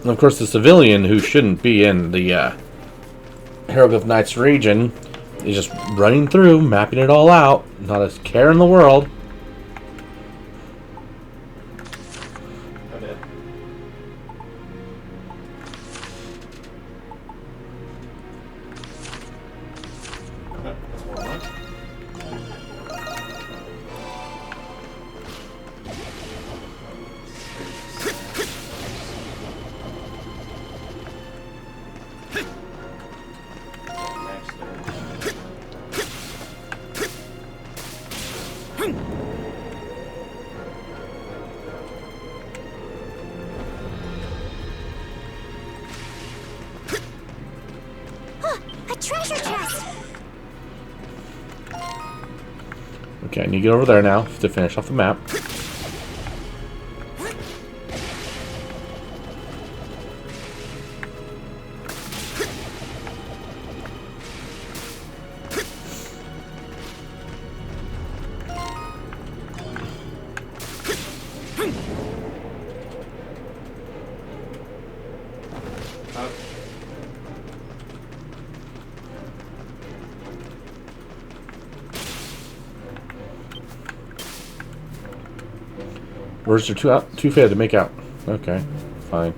And of course, the civilian who shouldn't be in the Hieroglyph Knights region is just running through, mapping it all out. Not a care in the world. A treasure chest! Okay, I need to get over there now to finish off the map. Words are too faded to make out. Okay, fine.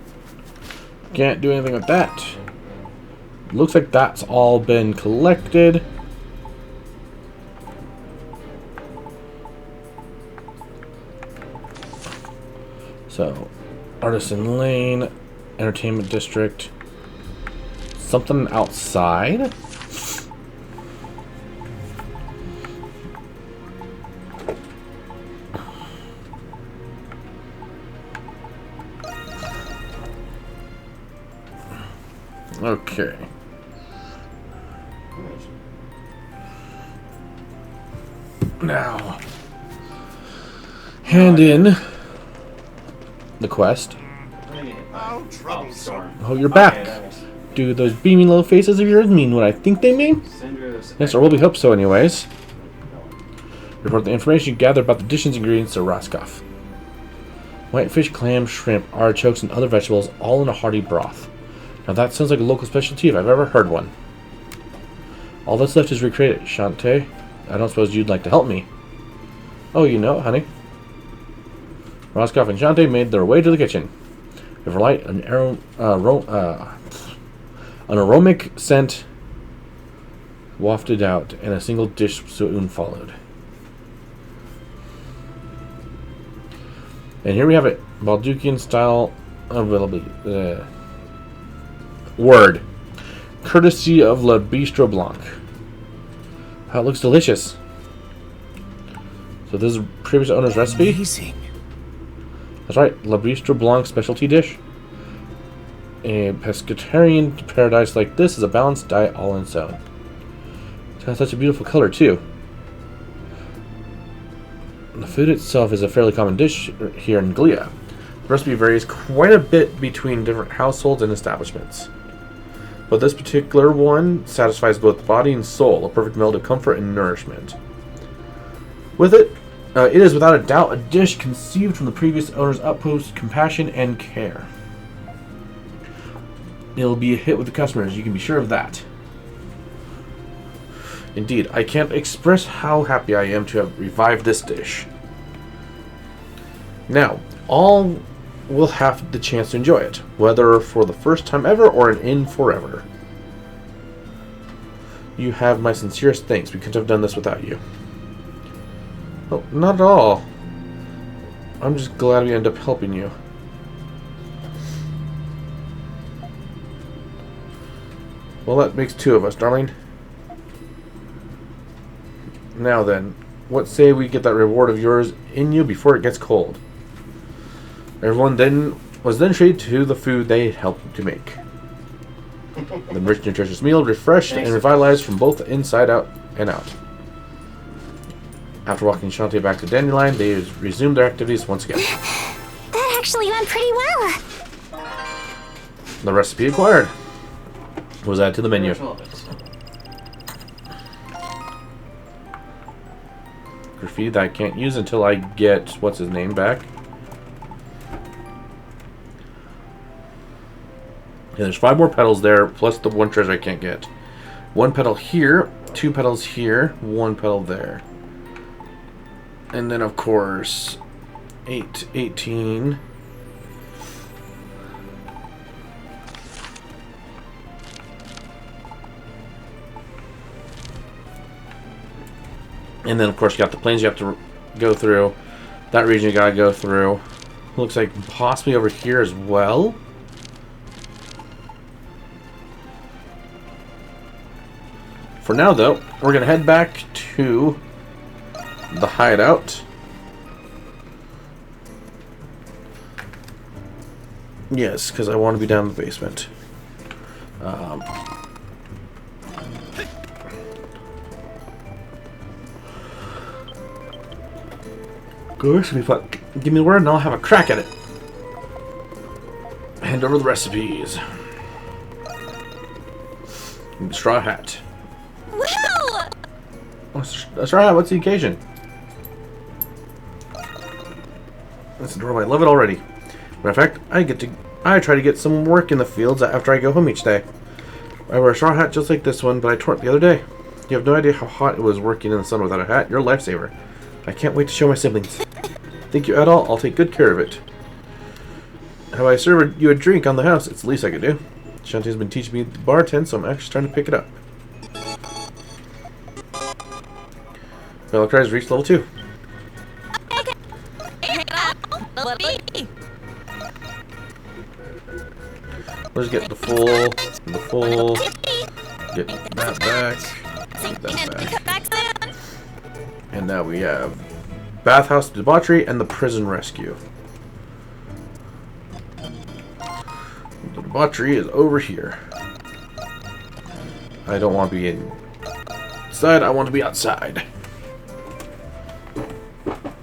Can't do anything with that. Looks like that's all been collected. So, Artisan Lane, Entertainment District, something outside. Okay. Now, hand in the quest. Oh, you're back. Do those beaming little faces of yours mean what I think they mean? Yes, or well, we hope so anyways. Report the information you gather about the dish's ingredients to Roscoff. Whitefish, clams, shrimp, artichokes, and other vegetables, all in a hearty broth. Now that sounds like a local specialty if I've ever heard one. All that's left is recreate it, Shantae. I don't suppose you'd like to help me. Oh, you know, honey. Roscoff and Shantae made their way to the kitchen. With light, an aromatic scent wafted out, and a single dish soon followed. And here we have it, Baldukian style availability. Word. Courtesy of Le Bistro Blanc. How it looks delicious. So this is previous owner's recipe? Amazing. That's right, Le Bistro Blanc specialty dish. A pescatarian paradise like this is a balanced diet all in its own. It's got such a beautiful color too. The food itself is a fairly common dish here in Glia. The recipe varies quite a bit between different households and establishments. But this particular one satisfies both body and soul, a perfect meld of comfort and nourishment. With it, it is without a doubt a dish conceived from the previous owner's utmost compassion and care. It'll be a hit with the customers, you can be sure of that. Indeed, I can't express how happy I am to have revived this dish. Now, all will have the chance to enjoy it, whether for the first time ever or an in forever. You have my sincerest thanks. We couldn't have done this without you. Well, not at all. I'm just glad we ended up helping you. Well, that makes two of us, darling. Now then, what say we get that reward of yours in you before it gets cold? Everyone then was treated to the food they helped to make. The rich, nutritious meal refreshed and revitalized from both inside out and out. After walking Shantae back to Dandelion, they resumed their activities once again. That actually went pretty well. The recipe acquired was added to the menu. Graffiti that I can't use until I get what's his name back. Yeah, there's 5 more petals there, plus the 1 treasure I can't get. 1 petal here, 2 petals here, 1 petal there. And then, of course, 18. And then, of course, you got the plains you have to go through. That region you gotta go through. Looks like possibly over here as well. For now, though, we're going to head back to the hideout. Yes, because I want to be down in the basement. Of course, it'll be fun. Give me the word and I'll have a crack at it. Hand over the recipes. Straw hat. That's right. What's the occasion? That's adorable. I love it already. Matter of fact, I try to get some work in the fields after I go home each day. I wear a straw hat just like this one, but I tore it the other day. You have no idea how hot it was working in the sun without a hat. You're a lifesaver. I can't wait to show my siblings. Thank you, Adol. I'll take good care of it. Have I served you a drink on the house? It's the least I could do. Shantae's been teaching me the bartend, so I'm actually trying to pick it up. Valkyries reached level 2. Let's get the full, get that back, get that back. And now we have Bathhouse Debauchery and the Prison Rescue. The debauchery is over here. I don't want to be inside, I want to be outside.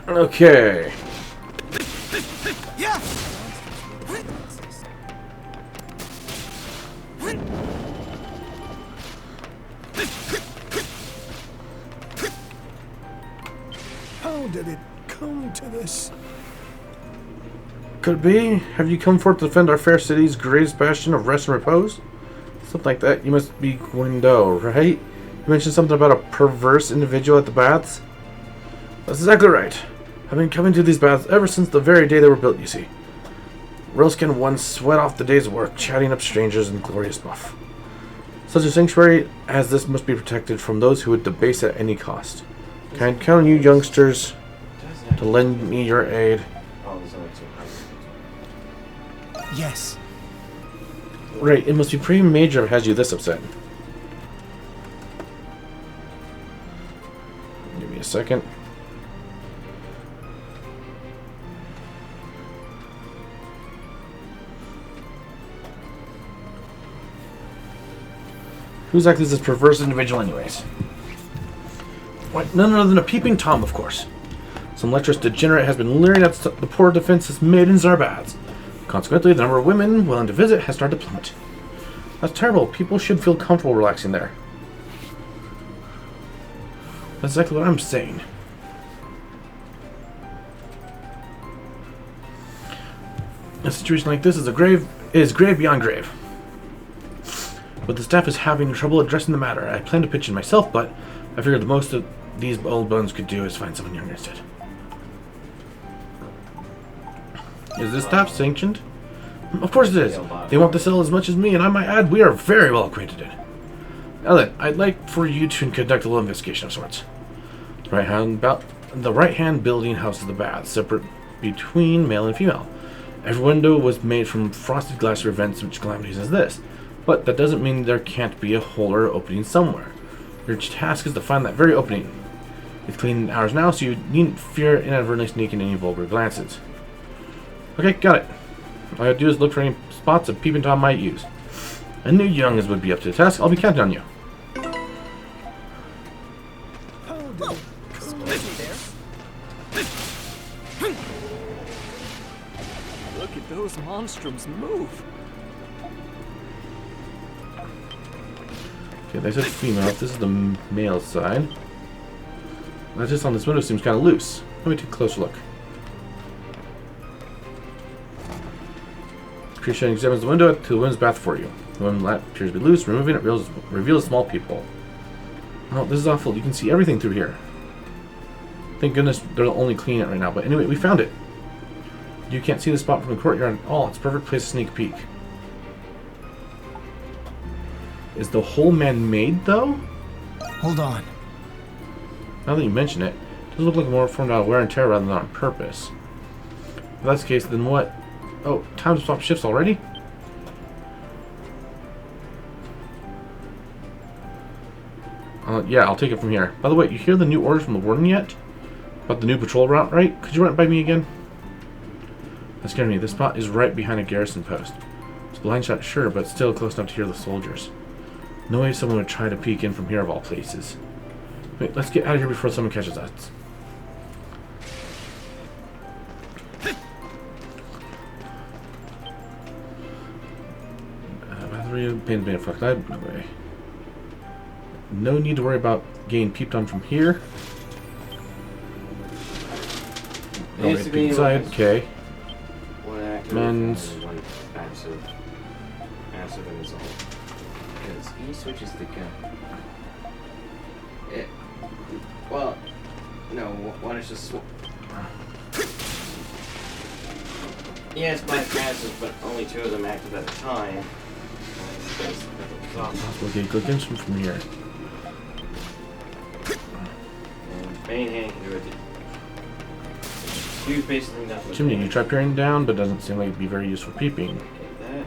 Okay. Yeah. How did it come to this? Could it be? Have you come forth to defend our fair city's greatest bastion of rest and repose? Something like that. You must be Guindo, right? You mentioned something about a perverse individual at the baths? That's exactly right. I've been coming to these baths ever since the very day they were built, you see. Roskin once sweat off the day's work, chatting up strangers in glorious buff. Such a sanctuary as this must be protected from those who would debase it at any cost. Can I count on you youngsters to lend me your aid? Yes. Right, it must be pretty major if it has you this upset. Give me a second. Who exactly is this perverse individual anyways? What? None other than a peeping Tom, of course. Some lecherous degenerate has been leering at the poor defenseless maidens in our baths. Consequently, the number of women willing to visit has started to plummet. That's terrible. People should feel comfortable relaxing there. That's exactly what I'm saying. A situation like this is grave beyond grave. But the staff is having trouble addressing the matter. I plan to pitch in myself, but I figured the most that these old bones could do is find someone younger instead. Is this staff sanctioned? Of course it is. They want to sell as much as me, and I might add, we are very well acquainted. Now then, I'd like for you to conduct a little investigation of sorts. The right-hand building houses the baths, separate between male and female. Every window was made from frosted glass for events such calamities as this. But that doesn't mean there can't be a hole or opening somewhere. Your task is to find that very opening. It's cleaning hours now, so you needn't fear inadvertently sneaking any vulgar glances. Okay, got it. All I have to do is look for any spots a peeping Tom might use. I knew you youngins would be up to the task. I'll be counting on you. Look at those monstrums move. Okay, they said female. This is the male side. That just on this window seems kind of loose. Let me take a closer look. Creature examines the window to the women's bath for you. The one that appears to be loose. Removing it reveals a small peephole. Oh, this is awful. You can see everything through here. Thank goodness they're only cleaning it right now. But anyway, we found it. You can't see the spot from the courtyard at all. It's a perfect place to sneak peek. Is the hole man-made, though? Hold on. Now that you mention it, it does look like more formed out of wear and tear rather than on purpose. If that's the case, then what? Oh, time to swap shifts already? Yeah, I'll take it from here. By the way, you hear the new orders from the warden yet? About the new patrol route, right? Could you run it by me again? That scared me. This spot is right behind a garrison post. It's a blind shot, sure, but still close enough to hear the soldiers. No way someone would try to peek in from here of all places. Wait, let's get out of here before someone catches us. No need to worry about getting peeped on from here. Oh, wait, peek inside. Okay. One active Men's. and one passive. Passive and it's all. Because E switches the gun. It. Well, no, one is just. Yeah, it's by passive, but only 2 of them active at a time. Okay, go against him from here. And main hand can do it. Do basically nothing. Chimney, you try peering down, but doesn't seem like it'd be very useful peeping. That.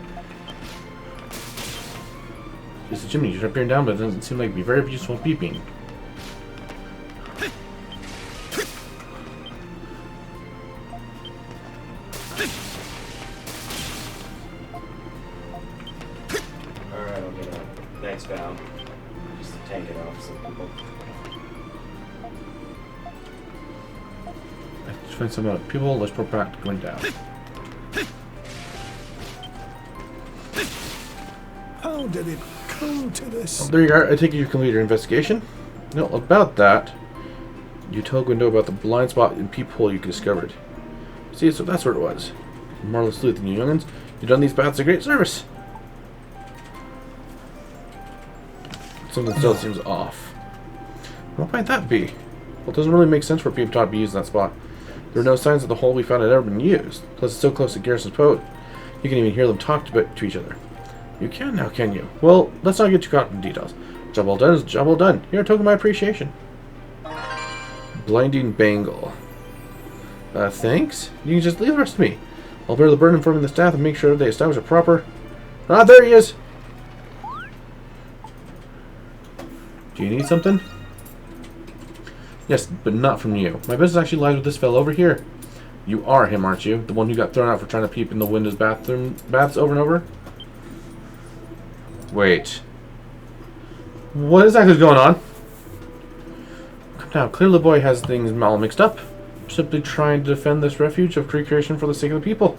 It's the chimney, you try peering down, but it doesn't seem like it'd be very useful peeping. Alright, I'll get a next bow. Just to tank it off some people. Let's find some people, let's put back going down. How did it come to this? Well, there you are. I take it you completed your investigation. No, about that, you told Gwindo about the blind spot and peephole you discovered. See, so that's where it was. Marvelous sleuth and you youngins, you've done these baths a great service. Something still seems off. What might that be? Well, it doesn't really make sense for people to be using that spot. There are no signs that the hole we found had ever been used. Plus, it's so close to Garrison's post, you can even hear them talk to each other. You can now, can you? Well, let's not get too caught in details. Job well done is job well done. Here, a token of my appreciation. Blinding Bangle. Thanks? You can just leave the rest to me. I'll bear the burden of informing the staff and make sure they establish a proper... Ah, there he is! Do you need something? Yes, but not from you. My business actually lies with this fellow over here. You are him, aren't you? The one who got thrown out for trying to peep in the windows baths over and over? Wait. What exactly is going on? Come now, clearly the boy has things all mixed up. Simply trying to defend this refuge of recreation for the sake of the people.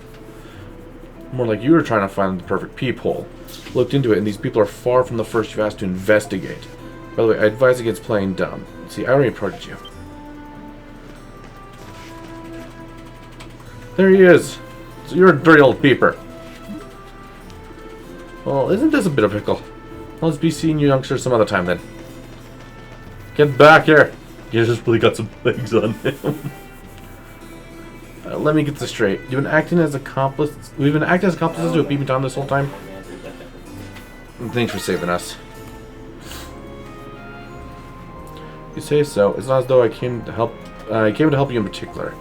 More like you were trying to find the perfect peephole. Looked into it, and these people are far from the first you've asked to investigate. By the way, I advise against playing dumb. See, I already approached you. There he is. So you're a dirty old peeper. Well, isn't this a bit of a pickle? Let's be seeing you youngsters some other time then. Get back here. You just really got some legs on him. Let me get this straight. You've been acting as accomplices. We've been acting as accomplices to a peeping Tom this whole time. Thanks for saving us. You say so. It's not as though I came to help. I came to help you in particular.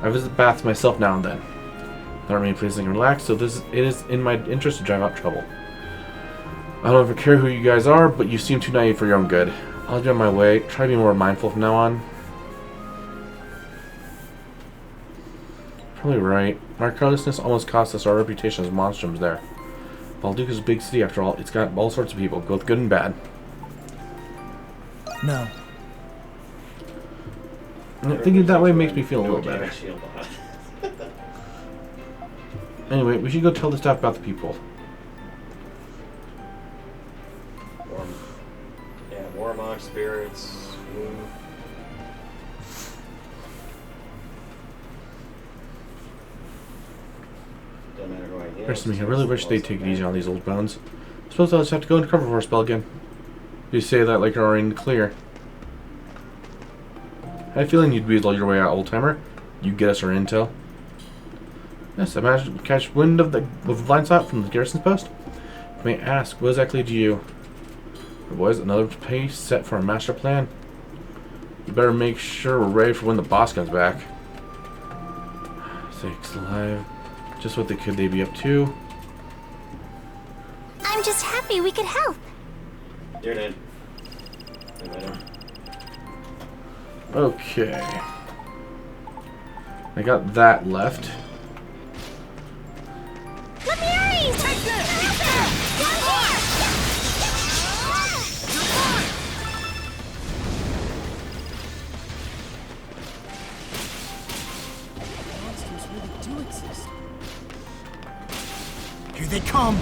I visit baths myself now and then. I don't remain pleasing and relaxed, so it is in my interest to drive out trouble. I don't ever care who you guys are, but you seem too naive for your own good. I'll be on my way. Try to be more mindful from now on. Probably right. Our carelessness almost cost us our reputation as monstroms there. Balduke is a big city after all. It's got all sorts of people, both good and bad. No. Thinking that way makes me feel a little better. Anyway, we should go tell the staff about the people. Warlock, spirits, moon. Doesn't matter who I get. Personally, I really wish they'd take it easy on these old bones. I suppose I'll just have to go into cover for a spell again. You say that like you're already in the clear. I had a feeling you'd weasel your way out, old timer. You get us our intel. Yes, I managed to catch wind of the blind spot from the garrison's post. May I ask, what exactly do you... Boys, another pace set for a master plan. You better make sure we're ready for when the boss comes back. Sakes alive. Just what could they be up to? I'm just happy we could help. You're dead. Okay. I got that left. Here they come!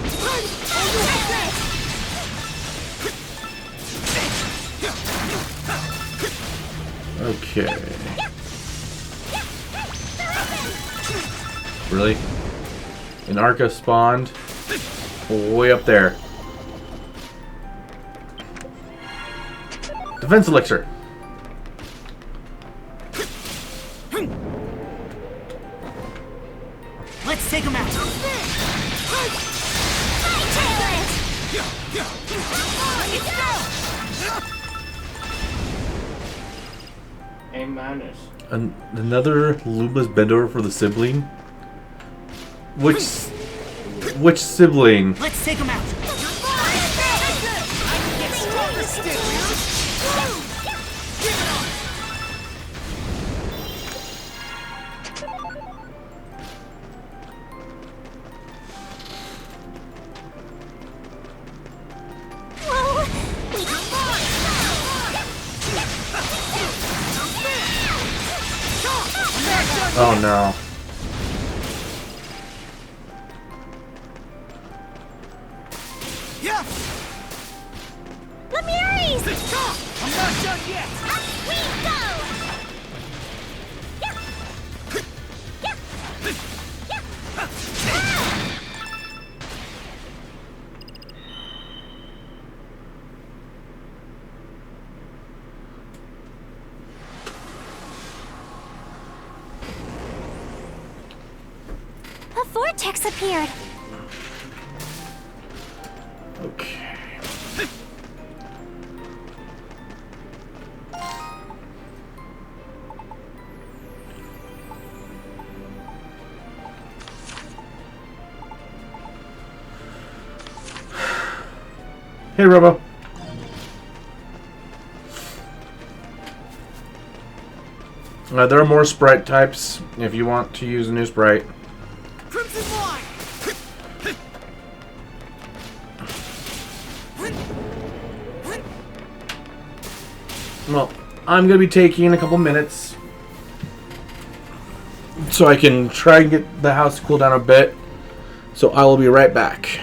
Okay. Really? An Arca spawned way up there. Defense elixir. Let's take him out! A minus. Another Luma's Bendor for the sibling? Which sibling? Let's take him out! Oh no. Yeah! Lemires! I'm not done yet! Up we go! A vortex appeared. Okay. Hey, Robo. There are more sprite types if you want to use a new sprite. Crimson Line! Well, I'm going to be taking a couple minutes so I can try and get the house to cool down a bit. So I will be right back.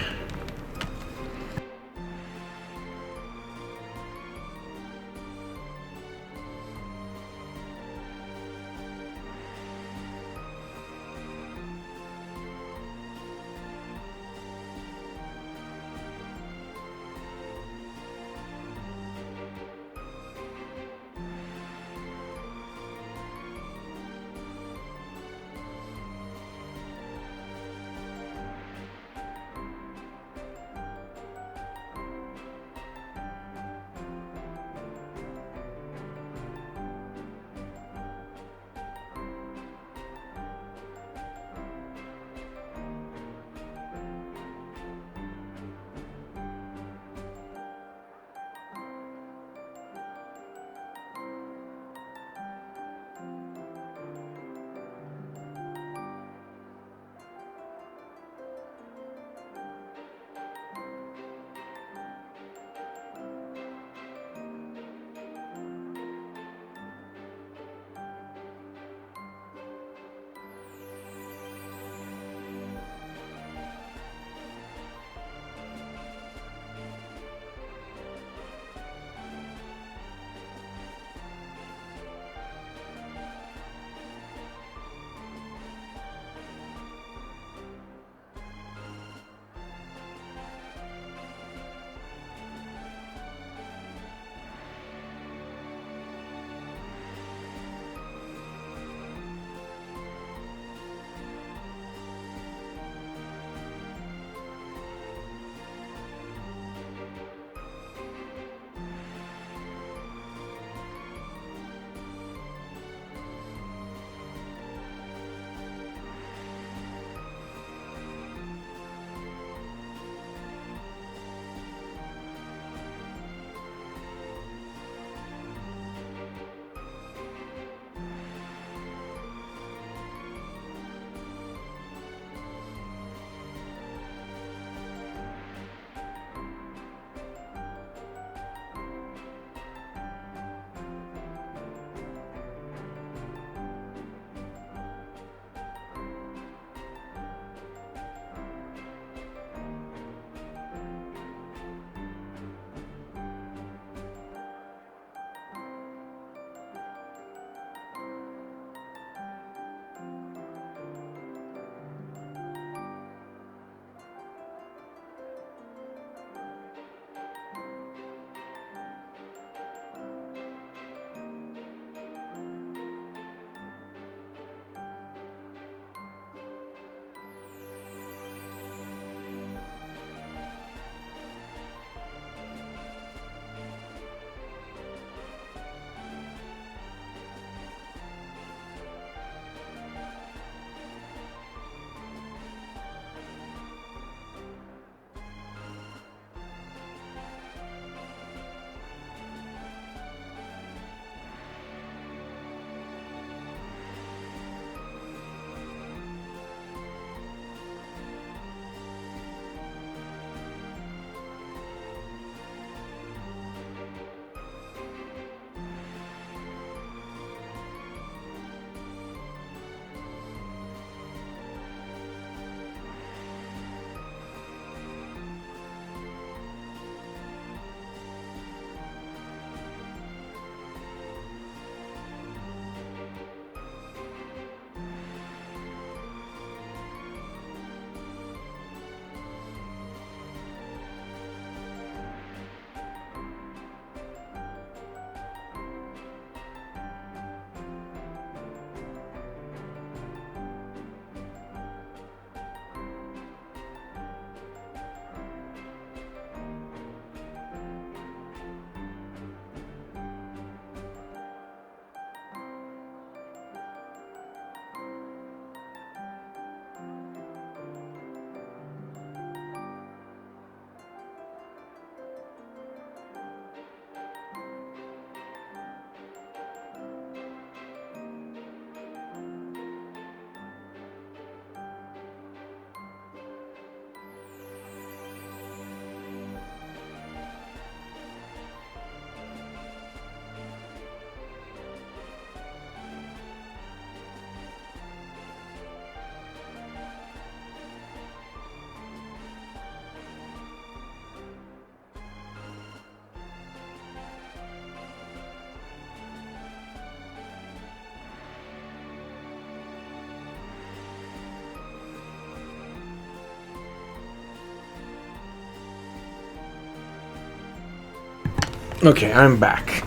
Okay, I'm back.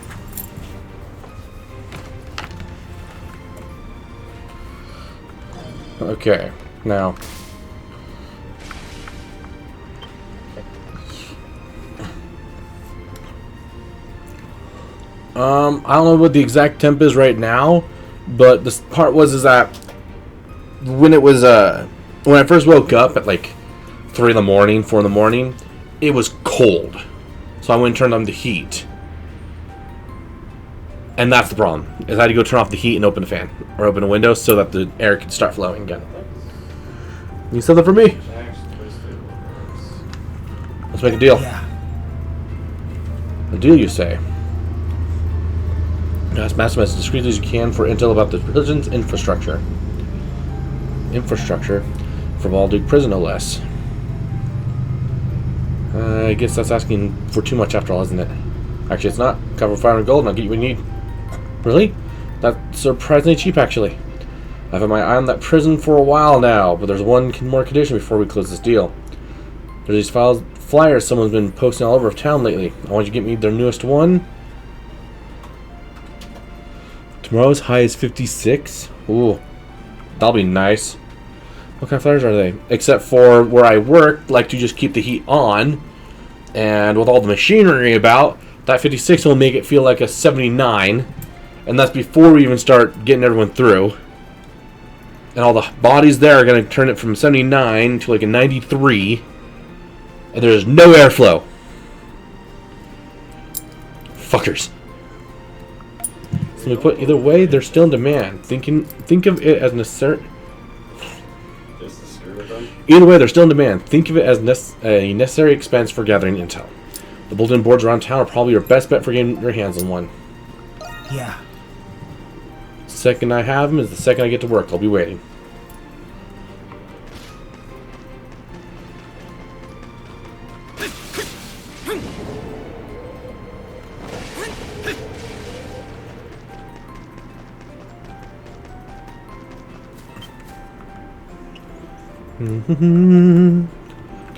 Okay, now. I don't know what the exact temp is right now, but this part is that when it was when I first woke up at like 3 in the morning, 4 in the morning, it was cold. So I went and turned on the heat. And that's the problem, is I had to go turn off the heat and open the fan, or open a window so that the air could start flowing again. You said that for me? Let's make a deal. Yeah. A deal, you say? Ask Maximus as discreetly as you can for intel about the prison's infrastructure. Infrastructure? For Balduke Prison, no less. I guess that's asking for too much after all, isn't it? Actually, it's not. Cover fire and gold and I'll get you what you need. Really? That's surprisingly cheap, actually. I've had my eye on that prison for a while now, but there's one more condition before we close this deal. There's these flyers someone's been posting all over town lately. I want you to get me their newest one. Tomorrow's high is 56? Ooh. That'll be nice. What kind of flyers are they? Except for where I work, like to just keep the heat on. And with all the machinery about, that 56 will make it feel like a 79. And that's before we even start getting everyone through. And all the bodies there are going to turn it from 79 to like a 93. And there's no airflow. Fuckers. So we put either way, they're still in demand. Think of it as necessary. Either way, they're still in demand. Think of it as a necessary expense for gathering intel. The bulletin boards around town are probably your best bet for getting your hands on one. Yeah. Second I have them is the second I get to work. I'll be waiting.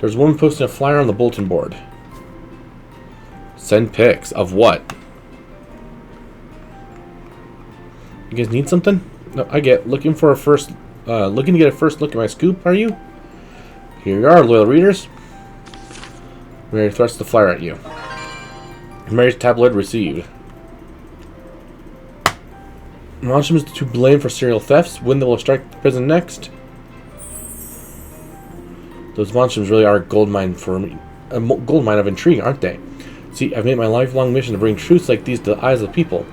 There's one posting a flyer on the bulletin board. Send pics of what? You guys need something? No, I get looking to get a first look at my scoop. Are you? Here you are, loyal readers. Mary thrusts the flyer at you. Mary's tabloid received. Monstrum is to blame for serial thefts. When they will strike the prison next? Those monstrums really are a gold mine of intrigue, aren't they? See, I've made my lifelong mission to bring truths like these to the eyes of people.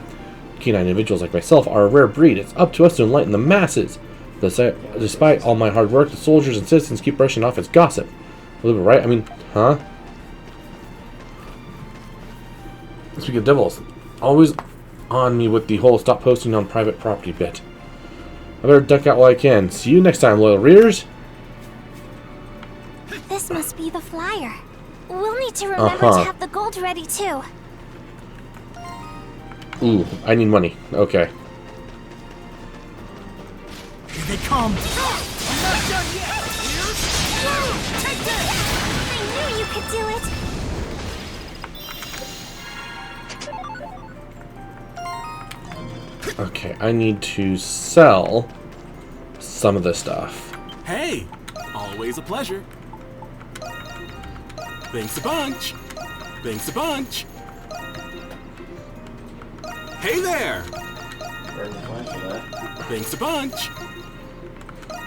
Keen-eyed individuals like myself are a rare breed. It's up to us to enlighten the masses. Despite all my hard work, the soldiers and citizens keep brushing off as gossip. A little bit right? I mean, huh? Speaking of devils, always on me with the whole stop posting on private property bit. I better duck out while I can. See you next time, loyal readers. This must be the flyer. We'll need to remember to have the gold ready too. Ooh, I need money. Okay. Here they come. I'm not done yet. Take this. I knew you could do it. Okay, I need to sell some of this stuff. Hey, always a pleasure. Thanks a bunch. Thanks a bunch. Hey there. Thanks a bunch.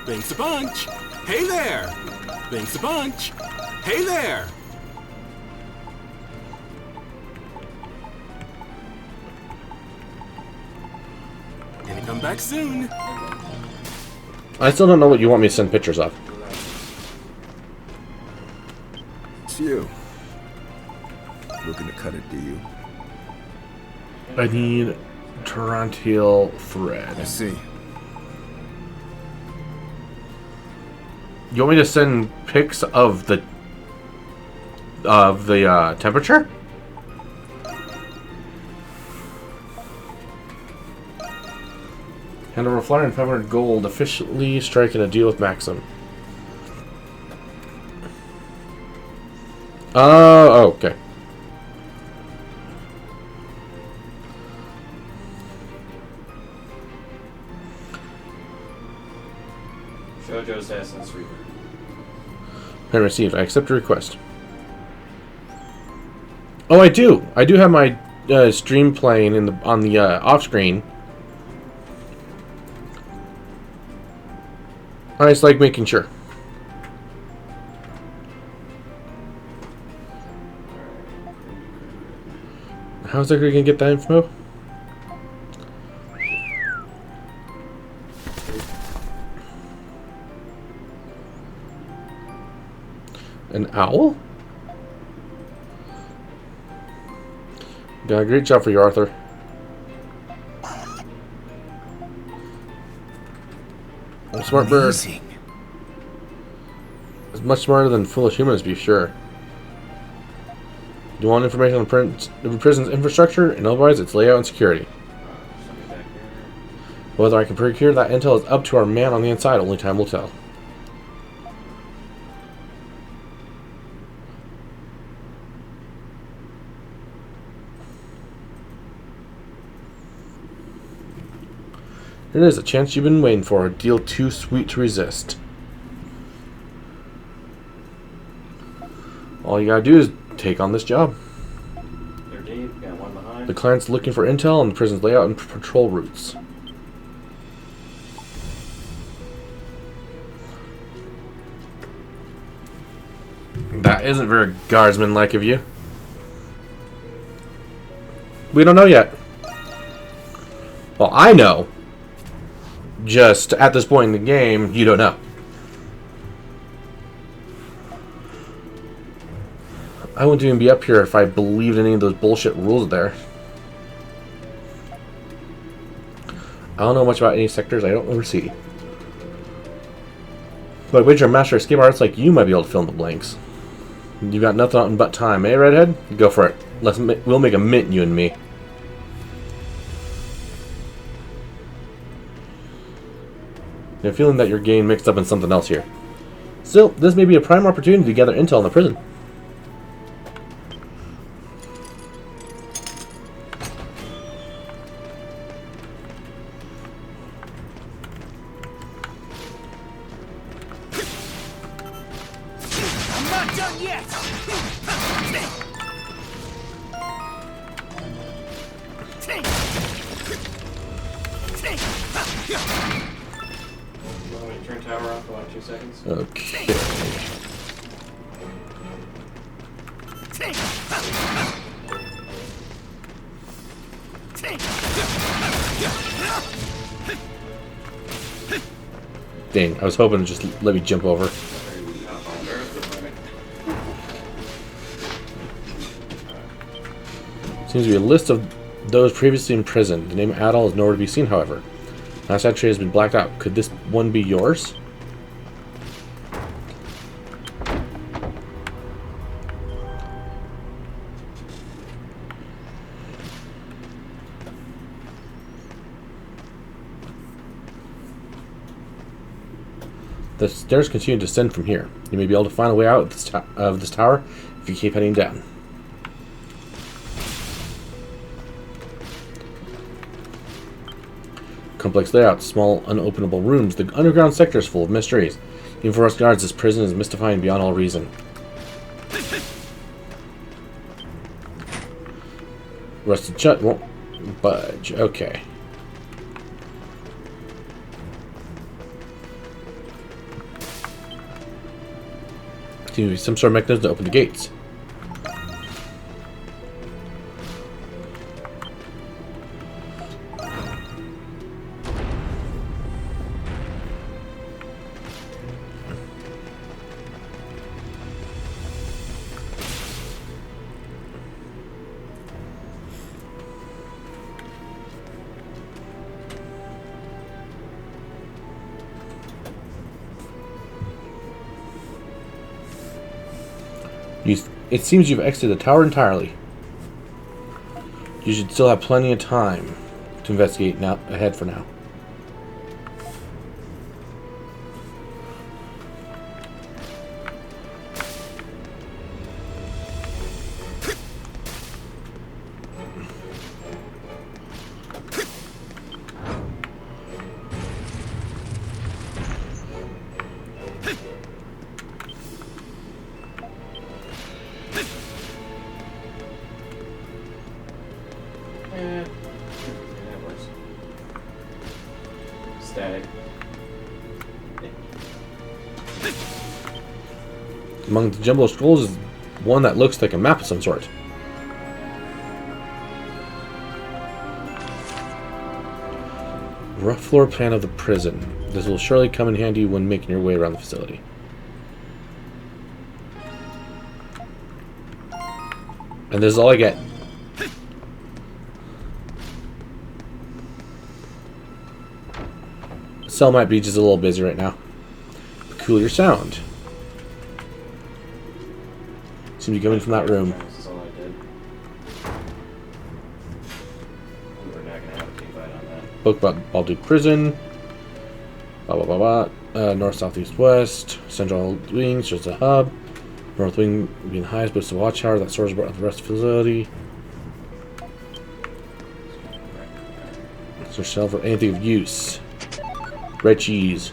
Thanks a bunch. Hey there. Thanks a bunch. Hey there. Gonna come back soon. I still don't know what you want me to send pictures of. It's you. Looking to cut a deal. I need Tarantile thread. I see. You want me to send pics of the temperature? Hand over a flyer and 500 gold. Officially striking a deal with Maxim. Oh, okay. JoJo's Assassin's Reaper. I received. I accept your request. Oh, I do. I do have my stream playing in the on the off screen. I just like making sure. How's I gonna get that info? An owl? Yeah, great job for you, Arthur. I'm a smart bird. It's much smarter than foolish humans, to be sure. You want information on the prison's infrastructure and otherwise its layout and security. Whether I can procure that intel is up to our man on the inside. Only time will tell. It is a chance you've been waiting for. A deal too sweet to resist. All you gotta do is take on this job. They're deep, got one behind. The client's looking for intel on the prison's layout and patrol routes. That isn't very guardsman-like of you. We don't know yet. Well, I know. Just at this point in the game, you don't know. I wouldn't even be up here if I believed any of those bullshit rules there. I don't know much about any sectors I don't oversee. But I wager a master escape artist like you might be able to fill in the blanks. You've got nothing on but time, eh, Redhead? Go for it. We'll make a mint, you and me. I have a feeling that you're getting mixed up in something else here. Still, this may be a prime opportunity to gather intel in the prison. I'm not done yet! You want me to turn tower off for like 2 seconds? Okay. Dang, I was hoping to just let me jump over. Seems to be a list of those previously imprisoned. The name Adol is nowhere to be seen, however. Last entry has been blacked out. Could this one be yours? The stairs continue to descend from here. You may be able to find a way out of this tower if you keep heading down. Complex layout, small unopenable rooms. The underground sector is full of mysteries. Even for us guards, this prison is mystifying beyond all reason. Rusted shut, won't budge. Okay. Seems to be some sort of mechanism to open the gates. It seems you've exited the tower entirely. You should still have plenty of time to investigate now ahead for now. static. Among the jumble of scrolls is one that looks like a map of some sort. Rough floor plan of the prison. This will surely come in handy when making your way around the facility. And this is all I get. The cell might be just a little busy right now. Peculiar sound. Seems to be coming from that room. That's all I did. We're not gonna have a team fight on that. Book about Balduke Prison. Blah blah blah blah. North, south, east, west. Central wing, just a hub. North wing being the highest, but it's a watchtower that soars above the rest of the facility. Search cell for anything of use. Red cheese.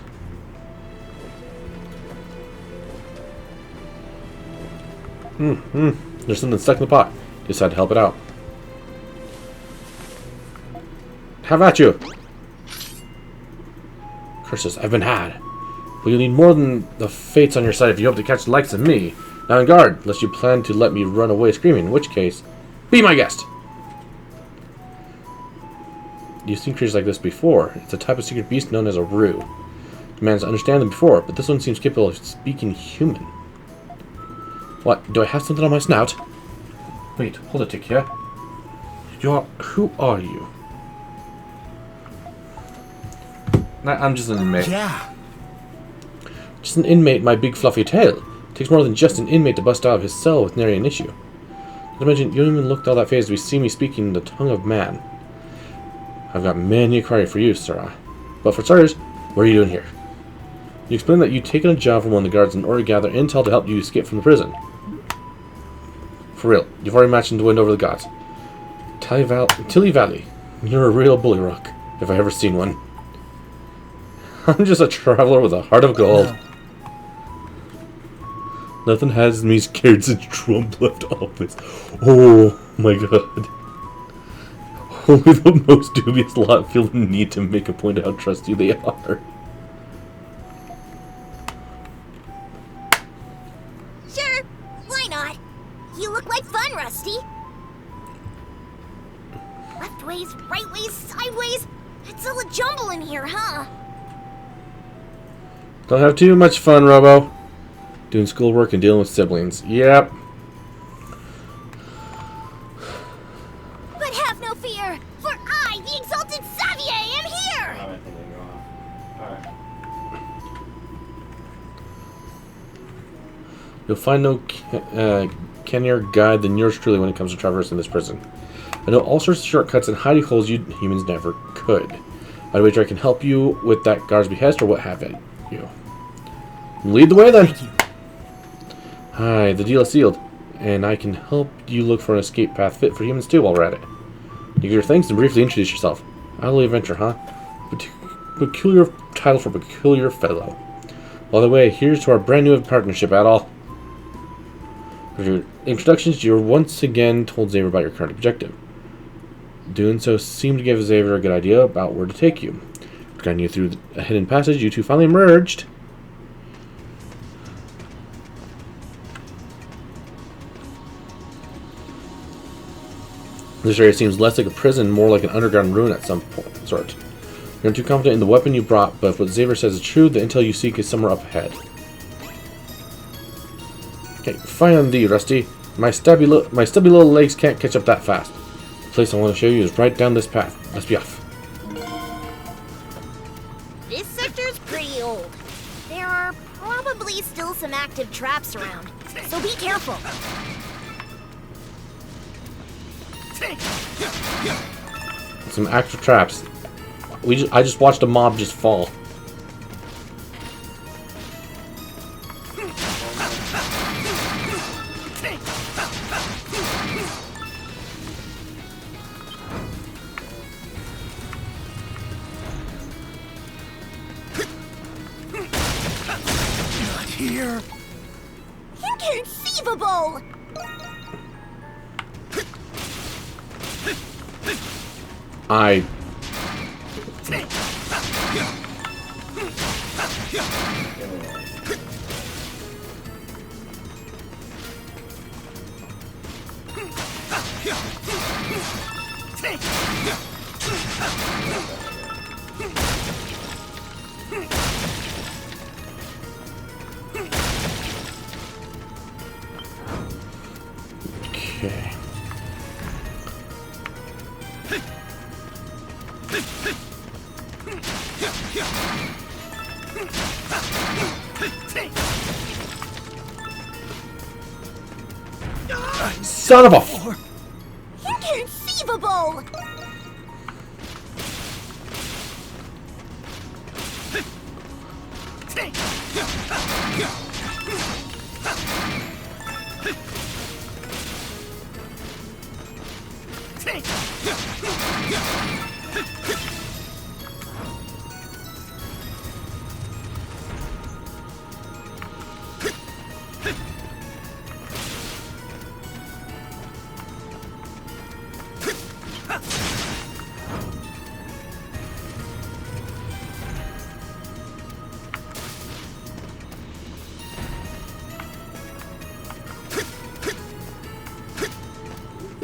There's something stuck in the pot. Decide to help it out. Have at you! Curses, I've been had. But you'll need more than the fates on your side if you hope to catch the likes of me. Now on guard, lest you plan to let me run away screaming, in which case, be my guest! You've seen creatures like this before. It's a type of secret beast known as a Rue. You managed to understand them before, but this one seems capable of speaking human. What? Do I have something on my snout? Wait, hold a tick here. Who are you? I'm just an inmate. Yeah. Just an inmate, my big fluffy tail. It takes more than just an inmate to bust out of his cell with nary an issue. Not to mention, you don't even look all that phased to see me speaking the tongue of man. I've got many a query for you, Sarah. But for starters, what are you doing here? You explained that you'd taken a job from one of the guards in order to gather intel to help you escape from the prison. For real, you've already matched the wind over the gods. Tilly Valley, you're a real bully rock, if I ever seen one. I'm just a traveler with a heart of gold. No. Nothing has me scared since Trump left office. Oh my god. Only the most dubious lot feel the need to make a point of how trusty they are. Sure, why not? You look like fun, Rusty. Left ways, right ways, sideways. It's all a jumble in here, huh? Don't have too much fun, Robo. Doing schoolwork and dealing with siblings. Yep. But have no fear, for I, the exalted Xavier, am here! Oh, I think they go off. Alright. You'll find no cannier guide than yours truly when it comes to traversing this prison. I know all sorts of shortcuts and hidey holes you humans never could. I'd wager I can help you with that guard's behest or what have it. You. Lead the way then. Hi, the deal is sealed, and I can help you look for an escape path fit for humans too while we're at it. You give your thanks and briefly introduce yourself. Idle adventure, huh? Peculiar title for peculiar fellow. By the way, here's to our brand new partnership, Adol. For your introductions, you're once again told Xavier about your current objective. Doing so seemed to give Xavier a good idea about where to take you. Guiding you through a hidden passage, you two finally emerged. This area seems less like a prison, more like an underground ruin at some point, sort. You're not too confident in the weapon you brought, but if what Xavier says is true, the intel you seek is somewhere up ahead. Okay, fine on thee, Rusty. My stubby little legs can't catch up that fast. The place I want to show you is right down this path. Let's be off. This sector's pretty old. There are probably still some active traps around, so be careful. Some active traps. I just watched a mob just fall. Not here. Inconceivable! Okay. Son of a Inconceivable!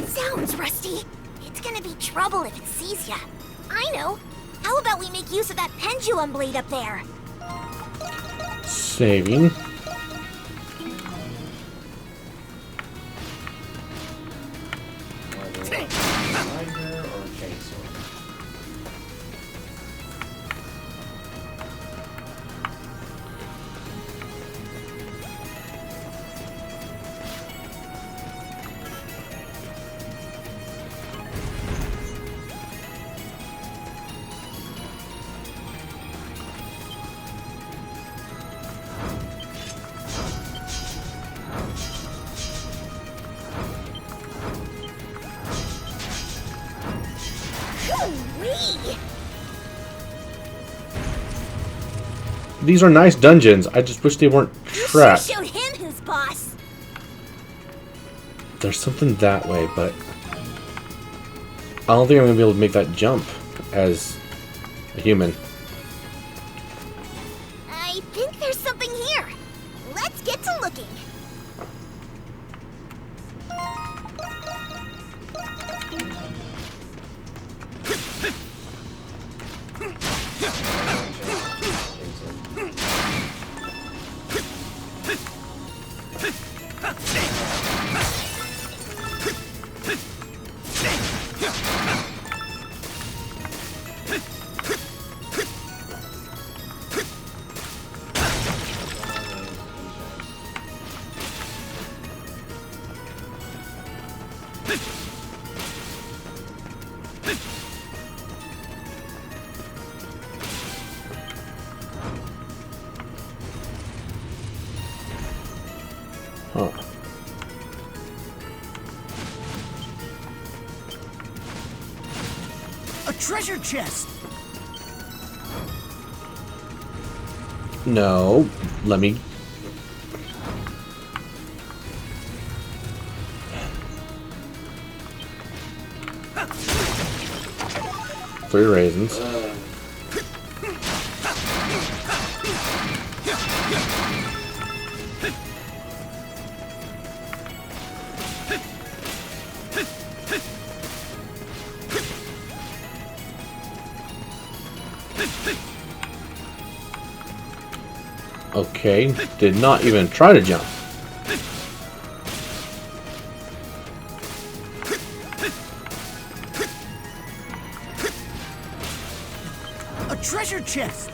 Sounds, Rusty. It's gonna be trouble if it sees ya. I know. How about we make use of that pendulum blade up there? saving. These are nice dungeons. I just wish they weren't trapped. You showed him who's boss. There's something that way, but I don't think I'm gonna be able to make that jump as a human. I think there's something here. Let's get to looking. Huh. A treasure chest. No, let me. Three raisins. Okay, did not even try to jump. A treasure chest.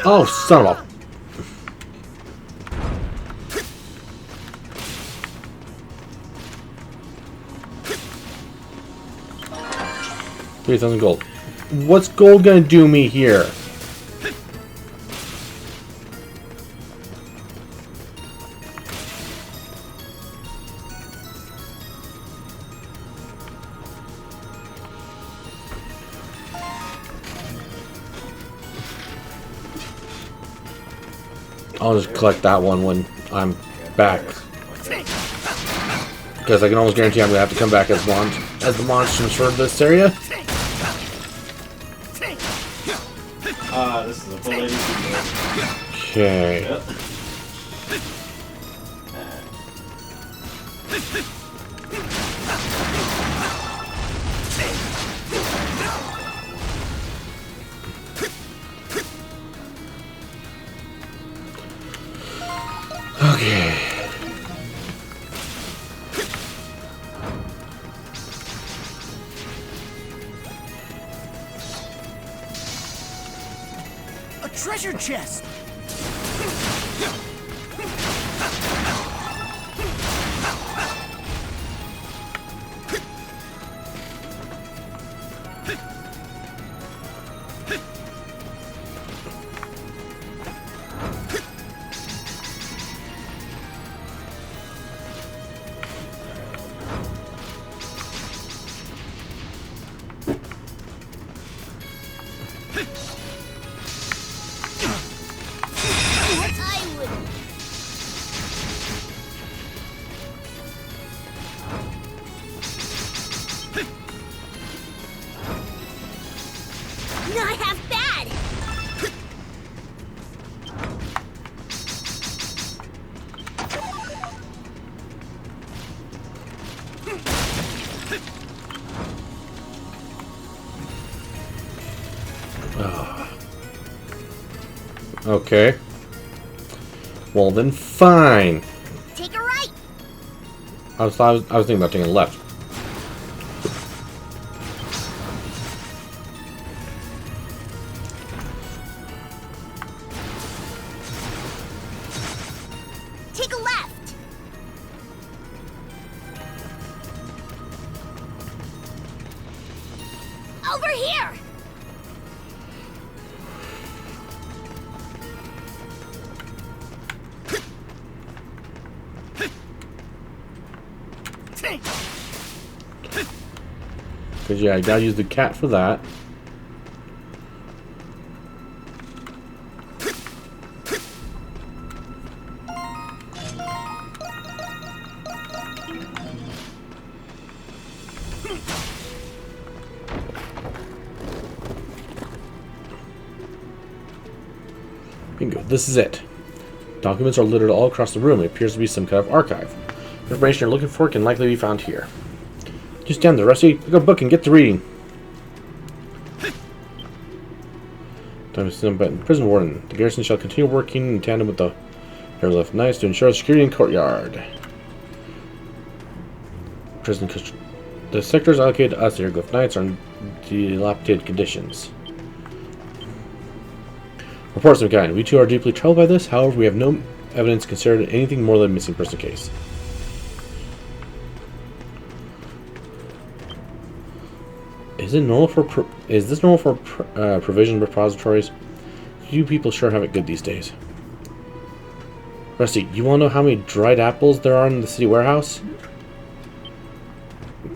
Oh, son of a... $3,000 gold. What's gold gonna do me here? I'll just collect that one when I'm back. Because I can almost guarantee I'm going to have to come back as the monsters for this area. This is a full lady. Okay. Yep. Okay. A treasure chest! Not half bad! Okay. Well then, fine. Take a right! I was thinking about taking a left. Take a left! Over here! Because, yeah, I gotta use the cat for that. Bingo, this is it. Documents are littered all across the room. It appears to be some kind of archive. The information you're looking for can likely be found here. Just stand there, Rusty. Pick up a book and get to reading. Time to send back the prison warden. The garrison shall continue working in tandem with the Hieroglyph Knights to ensure security in the courtyard. Prison the sectors allocated to us, the Hieroglyph Knights, are in dilapidated conditions. Reports of kind. We too are deeply troubled by this. However, we have no evidence considered anything more than a missing person case. Is this normal for provision repositories? You people sure have it good these days. Rusty, you want to know how many dried apples there are in the city warehouse?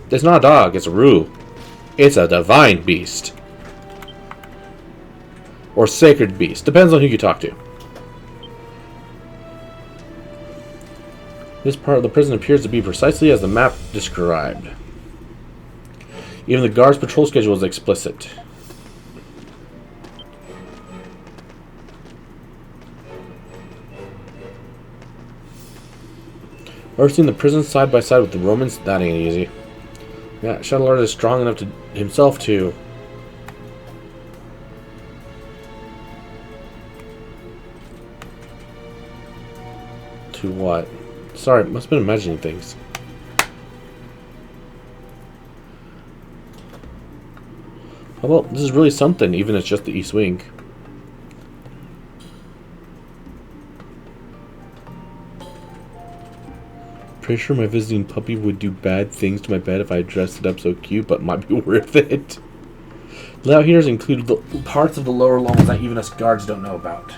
It's not a dog, it's a Roo. It's a divine beast. Or sacred beast. Depends on who you talk to. This part of the prison appears to be precisely as the map described. Even the guard's patrol schedule is explicit. Ever seen the prison side by side with the Romans? That ain't easy. Yeah, Shadowlord is strong enough to himself to... To what? Sorry, must have been imagining things. Oh, well, this is really something, even if it's just the East Wing. Pretty sure my visiting puppy would do bad things to my bed if I dressed it up so cute, but might be worth it. Layout here has included the parts of the lower levels that even us guards don't know about.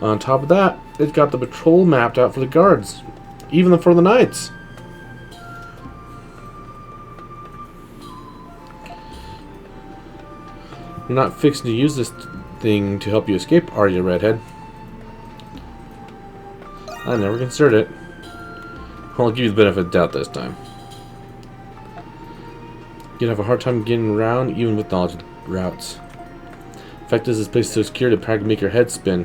On top of that, it's got the patrol mapped out for the guards, even for the knights. You're not fixing to use this thing to help you escape, are you, Redhead? I never considered it. I'll give you the benefit of the doubt this time. You'd have a hard time getting around even with knowledge of the routes. The fact is, this place is so secure to practically make your head spin.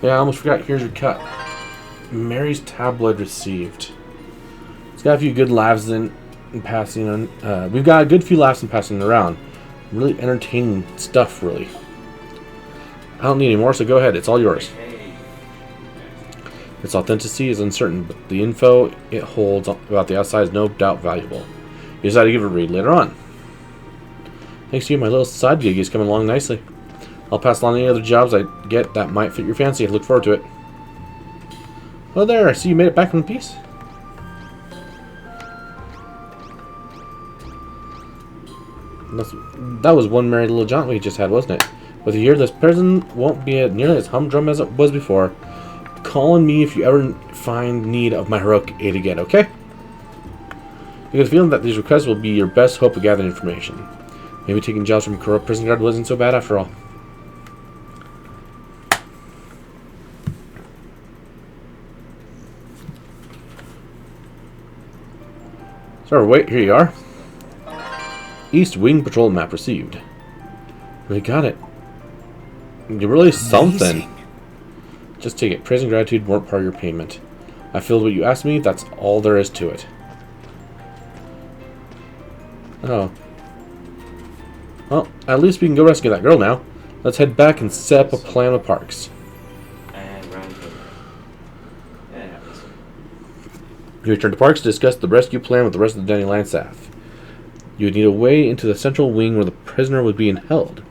Yeah, I almost forgot. Here's your cut. Mary's tabloid received. It's got a few good laughs in passing on. We've got a good few laughs in passing around. Really entertaining stuff, really. I don't need any more, so go ahead. It's all yours. Its authenticity is uncertain, but the info it holds about the outside is no doubt valuable. You decide to give it a read later on. Thanks to you, my little side gig is coming along nicely. I'll pass along any other jobs I get that might fit your fancy. I look forward to it. Oh, there. I see you made it back in one piece. That was one merry little jaunt we just had, wasn't it? With a year, this prison won't be nearly as humdrum as it was before. Call on me if you ever find need of my heroic aid again, okay? I get a feeling that these requests will be your best hope of gathering information. Maybe taking jobs from a corrupt prison guard wasn't so bad after all. So, wait, here you are. East Wing Patrol map received. We got it. You're really something. Just take it. Praise and gratitude weren't part of your payment. I filled what you asked me. That's all there is to it. Oh. Well, at least we can go rescue that girl now. Let's head back and set up a plan with Parks. You return to Parks to discuss the rescue plan with the rest of the Dandelion staff. You would need a way into the central wing where the prisoner was being held.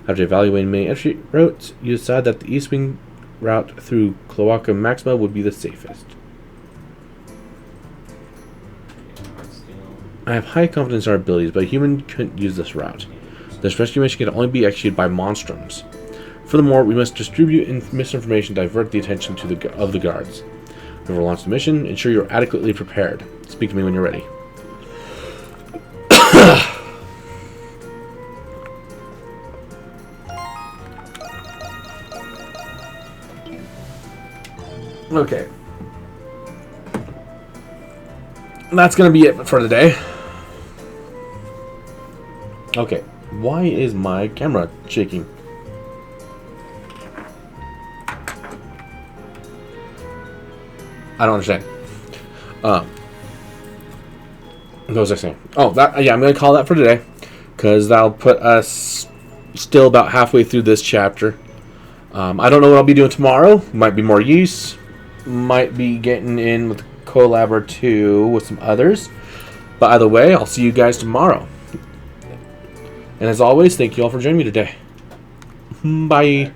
After evaluating many entry routes, you decide that the East Wing route through Cloaca Maxima would be the safest. I have high confidence in our abilities, but a human couldn't use this route. This rescue mission can only be executed by monstrums. Furthermore, we must distribute misinformation to divert the attention of the guards. Whenever we launch the mission, ensure you're adequately prepared. Speak to me when you're ready. Okay. That's going to be it for today. Okay. Why is my camera shaking? I don't understand. What was I saying? Oh, yeah, I'm going to call that for today. Because that'll put us still about halfway through this chapter. I don't know what I'll be doing tomorrow. Might be more use. Might be getting in with a collab or two with some others. But either way, I'll see you guys tomorrow. And as always, thank you all for joining me today. Bye.